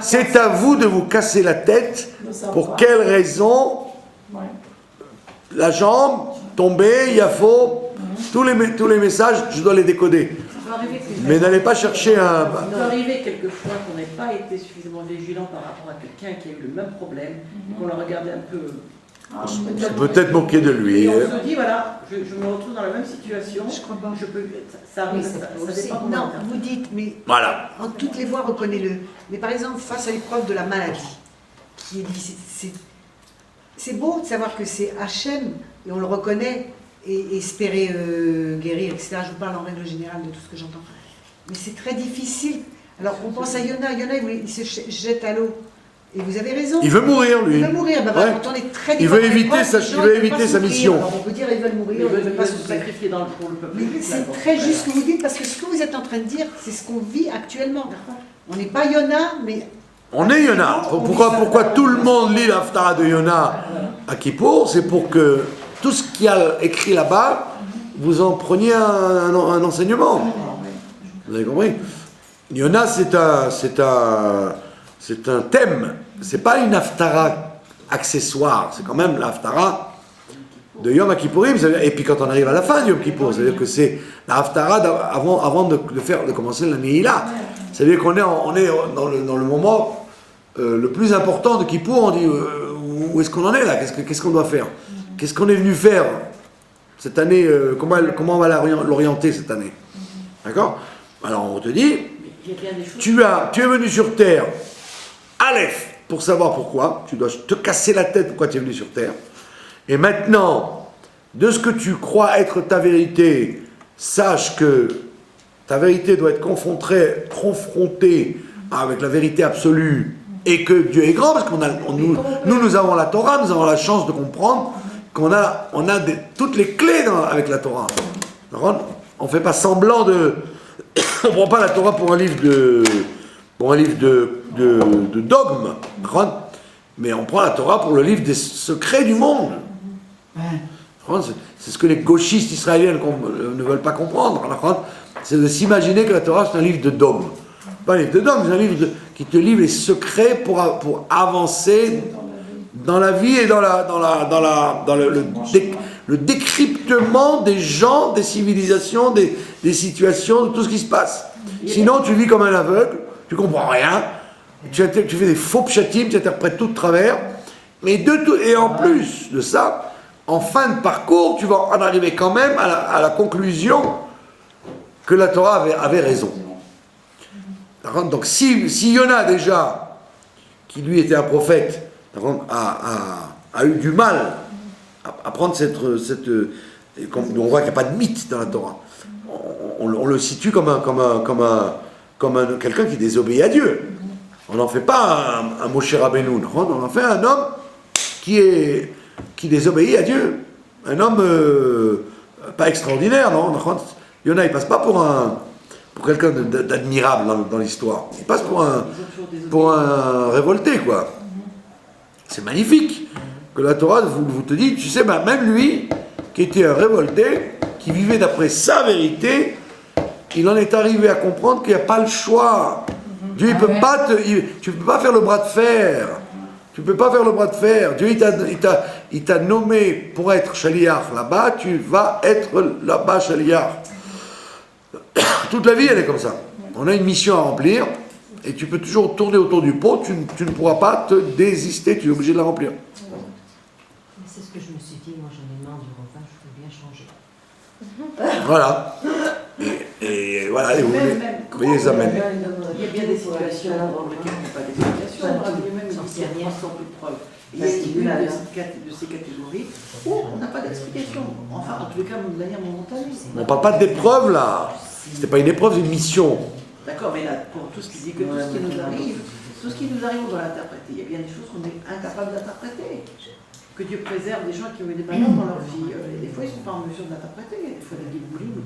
C'est à vous de vous casser la tête pour quelle raison la jambe, tomber, il y a faux, tous les messages, je dois les décoder. Mais n'allez pas chercher un... Il peut arriver quelquefois qu'on n'ait pas été suffisamment vigilant par rapport à quelqu'un qui a eu le même problème, qu'on l'a regardé un peu... Peut-être moquer de lui. Et on se dit, voilà, je me retrouve dans la même situation. Je crois pas. Ça arrive, Oui, ça dépend comment non, on vous dites, mais Voilà. en toutes les voies, reconnaissez-le. Mais par exemple, face à l'épreuve de la maladie, qui est difficile, c'est beau de savoir que c'est Hachem, et on le reconnaît, et espérer guérir, etc. Je vous parle en règle générale de tout ce que j'entends. Mais c'est très difficile. Alors, on pense à Yona. Yona, il se jette à l'eau. Et vous avez raison. Il veut mourir, lui. Il veut mourir. Bah, Ouais. quand on est très Il veut éviter épreuve, sa- les gens, il veut ils veulent éviter pas sa souffrir. mission. Alors, on peut dire ils veulent mourir, Ils ils ne veulent pas se souffrir. sacrifier pour le peuple. Mais c'est très juste ce que vous dites, parce que ce que vous êtes en train de dire, c'est ce qu'on vit actuellement. On n'est pas Yona, mais... On est Yona. Pourquoi tout le monde lit l'Haftara de Yona à Kippour? C'est pour que tout ce qu'il y a écrit là-bas, vous en preniez un enseignement. Vous avez compris? Yona, c'est un thème. C'est pas une Haftara accessoire. C'est quand même l'Haftara de Yom Kippourim. Et puis quand on arrive à la fin de Yom Kippour, c'est-à-dire que c'est la Haftara avant de commencer la Nihila. C'est-à-dire qu'on est dans le moment le plus important de Kippour. On dit où est-ce qu'on en est là? Qu'est-ce qu'on doit faire? Qu'est-ce qu'on est venu faire cette année? Comment on va l'orienter cette année? D'accord? Alors on te dit, Il y a bien des choses. tu es venu sur Terre, Aleph, pour savoir pourquoi. Tu dois te casser la tête pourquoi tu es venu sur Terre. Et maintenant, de ce que tu crois être ta vérité, sache que ta vérité doit être confrontée avec la vérité absolue et que Dieu est grand, parce que nous avons la Torah, nous avons la chance de comprendre qu'on a toutes les clés avec la Torah. On ne fait pas semblant de... On ne prend pas la Torah pour un livre de dogme, mais on prend la Torah pour le livre des secrets du monde. C'est ce que les gauchistes israéliens ne veulent pas comprendre. C'est de s'imaginer que la Torah c'est un livre de dogme. Pas un livre de dogme, c'est un livre qui te livre les secrets pour avancer dans la vie et dans le décryptement des gens, des civilisations, des situations, de tout ce qui se passe. Sinon, tu vis comme un aveugle, tu comprends rien, tu fais des faux pshatim, tu interprètes tout de travers, et en plus de ça, en fin de parcours, tu vas en arriver quand même à la conclusion que la Torah avait raison. Donc si Yona déjà, qui lui était un prophète, a eu du mal à prendre on voit qu'il n'y a pas de mythe dans la Torah. On le situe comme quelqu'un qui désobéit à Dieu. On n'en fait pas un Moshe Rabbeinu, on en fait un homme qui désobéit à Dieu. Un homme pas extraordinaire, non? Yona, il passe pas pour quelqu'un d'admirable dans l'histoire. Il passe pour un révolté, quoi. C'est magnifique que la Torah vous te dit, tu sais, même lui, qui était un révolté, qui vivait d'après sa vérité, il en est arrivé à comprendre qu'il n'y a pas le choix. Dieu, tu ne peux pas faire le bras de fer. Tu ne peux pas faire le bras de fer. Dieu, il t'a nommé pour être Shaliach là-bas, tu vas être là-bas Shaliach. Toute la vie, elle est comme ça. On a une mission à remplir, et tu peux toujours tourner autour du pot, tu ne pourras pas te désister, tu es obligé de la remplir. C'est ce que je me suis dit, moi j'en ai marre du repas, je veux bien changer. Voilà. Et voilà, et vous voyez les amènes. Il y a bien des situations dans lesquelles il n'y a pas d'explication. Il y a même des circonstances sans plus de preuves. Il y a une de ces catégories où on n'a pas d'explication. Enfin, en tous les cas, de manière momentanée. On ne parle pas d'épreuve là. C'était pas une épreuve, c'est une mission. D'accord, mais là, pour tout ce qui dit que tout ce qui nous arrive, on doit l'interpréter. Il y a bien des choses qu'on est incapable d'interpréter. Que Dieu préserve des gens qui ont eu des malheurs dans leur vie. Et des fois, ils ne sont pas en mesure de l'interpréter. Il y a des fois des déboulis ou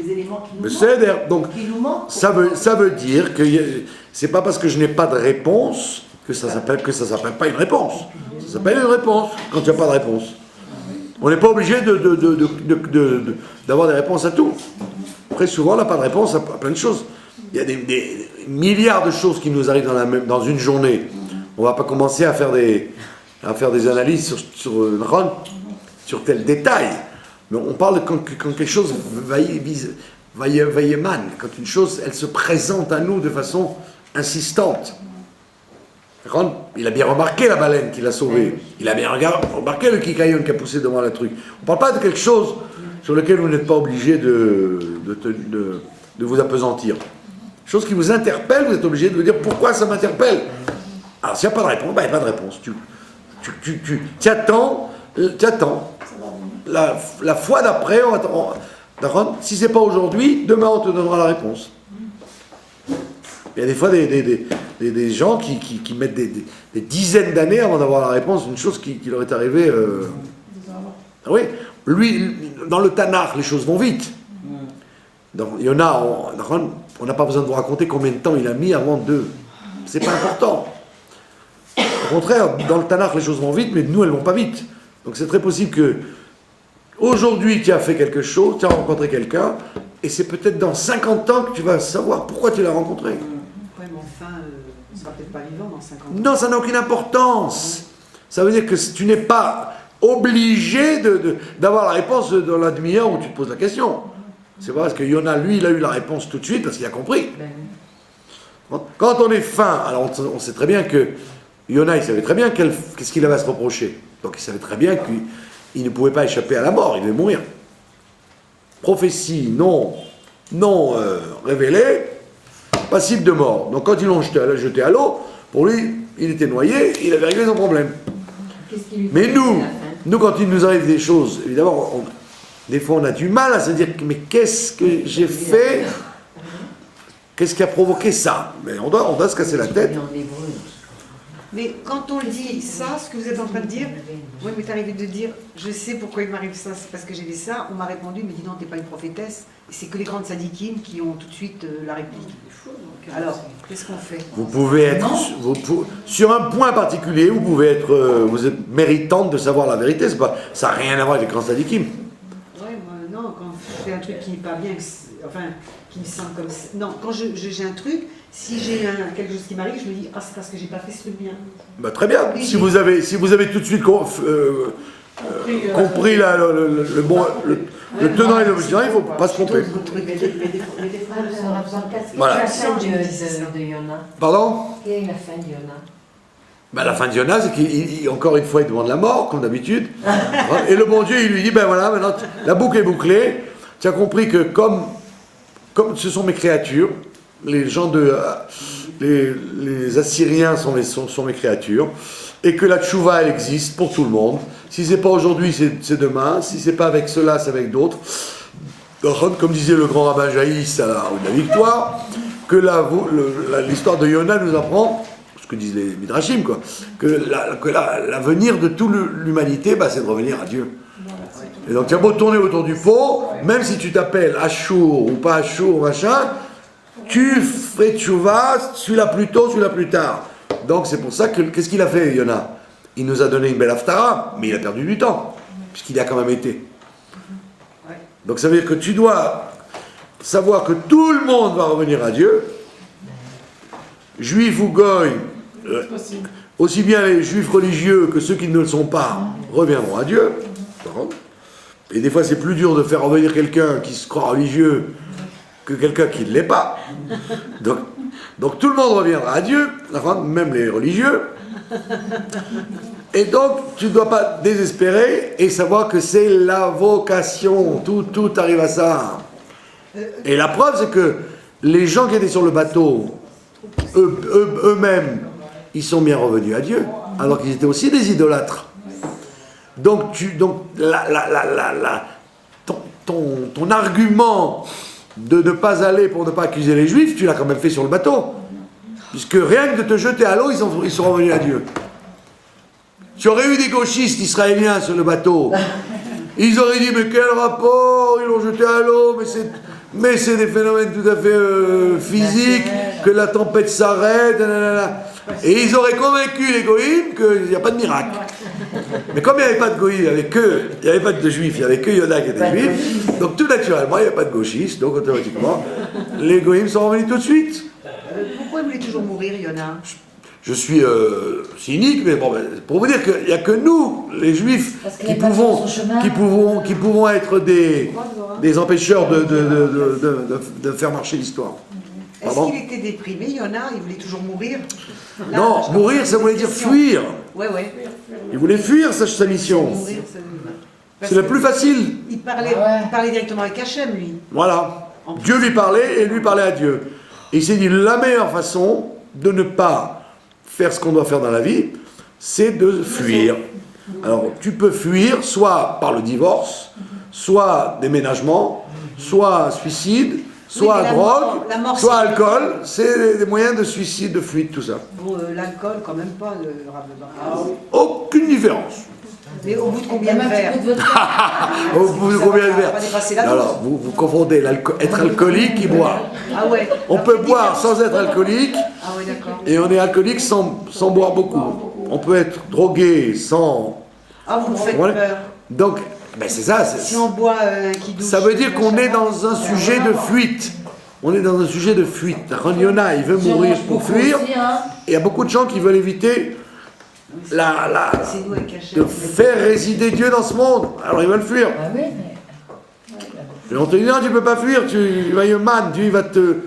des éléments qui nous manquent. Donc, qui nous manquent. ça veut dire que c'est pas parce que je n'ai pas de réponse que ça s'appelle pas une réponse. Ça s'appelle une réponse quand il n'y a pas de réponse. On n'est pas obligé d'avoir des réponses à tout. Très souvent, on n'a pas de réponse à plein de choses. Il y a des milliards de choses qui nous arrivent dans une journée. On ne va pas commencer à faire des analyses sur tel détail. Mais on parle quand quelque chose vailleman, quand une chose, elle se présente à nous de façon insistante. Il a bien remarqué la baleine qu'il a sauvée. Il a bien remarqué le kikaïon qui a poussé devant le truc. On ne parle pas de quelque chose sur lequel vous n'êtes pas obligé de vous appesantir. Chose qui vous interpelle, vous êtes obligé de vous dire pourquoi ça m'interpelle. Alors s'il n'y a pas de réponse, il n'y a pas de réponse. Tu attends. La fois d'après, si ce n'est pas aujourd'hui, demain on te donnera la réponse. Il y a des fois des gens qui mettent des dizaines d'années avant d'avoir la réponse d'une chose qui leur est arrivée. Oui, lui, dans le Tanakh, les choses vont vite. Il y en a, on n'a pas besoin de vous raconter combien de temps il a mis avant de. C'est pas important. Au contraire, dans le Tanakh, les choses vont vite, mais nous, elles vont pas vite. Donc c'est très possible que aujourd'hui, tu as fait quelque chose, tu as rencontré quelqu'un, et c'est peut-être dans 50 ans que tu vas savoir pourquoi tu l'as rencontré. Ouais, mais enfin, on sera peut-être pas vivant dans 50 ans. Non, ça n'a aucune importance. Ça veut dire que tu n'es pas obligé d'avoir la réponse dans la demi-heure où tu te poses la question. C'est pas parce que Yona, lui, il a eu la réponse tout de suite parce qu'il a compris. Quand on est fin, alors on sait très bien que Yona, il savait très bien qu'est-ce qu'il avait à se reprocher. Donc il savait très bien qu'il ne pouvait pas échapper à la mort, il devait mourir. Prophétie non révélée, passible de mort. Donc quand ils l'ont jeté à l'eau, pour lui, il était noyé, il avait réglé son problème. Mais nous, quand il nous arrive des choses, évidemment, des fois on a du mal à se dire mais qu'est-ce que j'ai fait? Qu'est-ce qui a provoqué ça? Mais on doit se casser la tête. Mais quand on dit ça, ce que vous êtes en train de dire, moi il m'est arrivé de dire, je sais pourquoi il m'arrive ça, c'est parce que j'ai fait ça. On m'a répondu, mais dis non, t'es pas une prophétesse. Et c'est que les grandes sadikim qui ont tout de suite la réplique. Alors, qu'est-ce qu'on fait? Vous pouvez être, sur un point particulier, vous êtes méritante de savoir la vérité. Ça n'a rien à voir avec les grands sadikim. Ouais, moi, non, quand je fais un truc qui n'est pas bien, qui me semble comme ça. Non, quand j'ai un truc, si j'ai quelque chose qui m'arrive, je me dis, ah, c'est parce que j'ai pas fait ce truc bien. Bah, très bien. Si vous avez tout de suite compris le tenant et l'objet, il ne faut pas se tromper. Voilà. La fin de Yona. Pardon? Quelle est la fin de Yona? Ben, la fin de Yona, c'est qu'encore une fois, il demande la mort, comme d'habitude. Et le bon Dieu, il lui dit, ben voilà, maintenant, la boucle est bouclée. Tu as compris que comme ce sont mes créatures, les gens les Assyriens sont mes créatures, et que la tchouva, elle existe pour tout le monde. Si c'est pas aujourd'hui, c'est demain. Si c'est pas avec cela, c'est avec d'autres. Comme disait le grand rabbin Jaïs à la victoire, que l'histoire de Yona nous apprend, ce que disent les Midrashim, quoi, que l'avenir de toute l'humanité, c'est de revenir à Dieu. Et donc tu as beau tourner autour du pot, même si tu t'appelles Ashur ou pas Ashur, machin, tu fais tchouva, celui-là plus tôt, celui-là plus tard. Donc c'est pour ça que, qu'est-ce qu'il a fait, Yona? Il nous a donné une belle haftara, mais il a perdu du temps, puisqu'il y a quand même été. Donc ça veut dire que tu dois savoir que tout le monde va revenir à Dieu, juifs ou goy, aussi bien les juifs religieux que ceux qui ne le sont pas, reviendront à Dieu. Et des fois c'est plus dur de faire revenir quelqu'un qui se croit religieux que quelqu'un qui ne l'est pas. Donc tout le monde reviendra à Dieu, même les religieux. Et donc tu ne dois pas désespérer et savoir que c'est la vocation. Tout arrive à ça. Et la preuve, c'est que les gens qui étaient sur le bateau, eux-mêmes, ils sont bien revenus à Dieu, alors qu'ils étaient aussi des idolâtres. Donc ton argument de ne pas aller pour ne pas accuser les Juifs, tu l'as quand même fait sur le bateau. Puisque rien que de te jeter à l'eau, ils sont revenus à Dieu. Tu aurais eu des gauchistes israéliens sur le bateau. Ils auraient dit, mais quel rapport? Ils l'ont jeté à l'eau, mais c'est des phénomènes tout à fait physiques, que la tempête s'arrête. Et ils auraient convaincu les goïms qu'il n'y a pas de miracle. Mais comme il n'y avait pas de goïms, il n'y avait pas de juifs, il n'y avait que Yona qui était juif, donc tout naturellement, il n'y a pas de gauchistes, donc automatiquement, les goïms sont revenus tout de suite. Pourquoi il voulait toujours mourir, Yona? Je suis cynique, mais bon, pour vous dire qu'il n'y a que nous, les juifs, qui pouvons être des empêcheurs de faire marcher l'histoire. Est-ce Pardon? qu'il était déprimé, Yona? Il voulait toujours mourir? Là, Non, je mourir, pose ça une voulait dire question. fuir. Ouais. Il voulait fuir sa mission. Mourir, ça parce C'est le que plus facile. il parlait directement avec Hachem, lui. Voilà. Dieu lui parlait et lui parlait à Dieu. Et il s'est dit, la meilleure façon de ne pas faire ce qu'on doit faire dans la vie, c'est de fuir. Alors, tu peux fuir soit par le divorce, soit déménagement, soit suicide, soit Oui, mais la mort, soit c'est- alcool. C'est des moyens de suicide, de fuite, tout ça. Bon, l'alcool, quand même pas, le Rav Barkas. Aucune différence. Mais au bout de combien de verres? Au bout de Ça combien de va verres? pas dépasser la dose. Alors, vous confondez être alcoolique et boire. Ah ouais. On peut boire sans être alcoolique, Ah ouais, d'accord. et on est alcoolique sans boire beaucoup. On peut être drogué sans... Ah, vous me faites Voilà. peur. Donc, ben c'est ça. Si on boit qui douche. Ça veut dire qu'on est dans un sujet de fuite. On est dans un sujet de fuite. Ron Yona, il veut mourir pour fuir. Et il y a beaucoup de gens qui veulent éviter C'est nous avec Hachem. de faire résider Dieu dans ce monde. Alors ils veulent fuir. Ah oui, mais... Et on te dit non, tu ne peux pas fuir, tu vas y man, Dieu il va te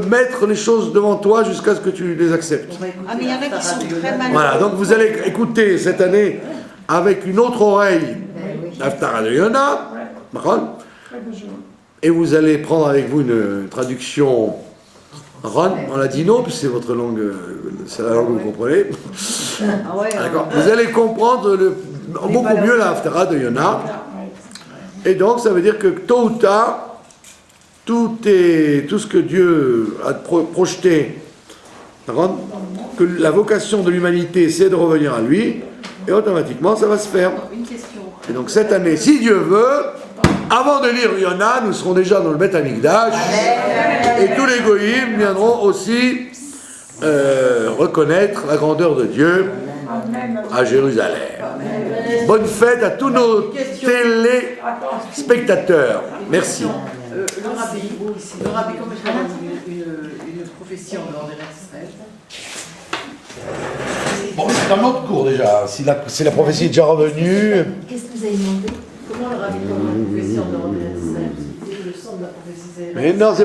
mettre les choses devant toi jusqu'à ce que tu les acceptes. On va écouter Ah, mais il y en a qui sont Haftarah de très Yona. mal. Voilà, donc vous allez écouter cette année avec une autre oreille Haftarah de Yona, Ron, et vous allez prendre avec vous une traduction Ron en ladino, puisque c'est votre langue, c'est la langue que vous comprenez. Ah ouais. D'accord. Vous allez comprendre beaucoup mieux la Haftarah de Yona. Et donc, ça veut dire que tôt ou tard, tout ce que Dieu a projeté, d'accord, que la vocation de l'humanité, c'est de revenir à lui, et automatiquement, ça va se faire. Une question. Et donc, cette année, si Dieu veut, avant de lire Yona, nous serons déjà dans le Beth Amikdash, et tous les goïms viendront aussi reconnaître la grandeur de Dieu à Jérusalem. Bonne fête à tous nos téléspectateurs. Merci. Le rabbi, comment je peux une prophétie en dehors des Israël? Bon, c'est un autre cours déjà. Si la prophétie est déjà revenue. Qu'est-ce que vous avez demandé? Comment le rabbi peut avoir une prophétie en dehors des Israël? Le sang de la prophétie, c'est... Mais non, c'est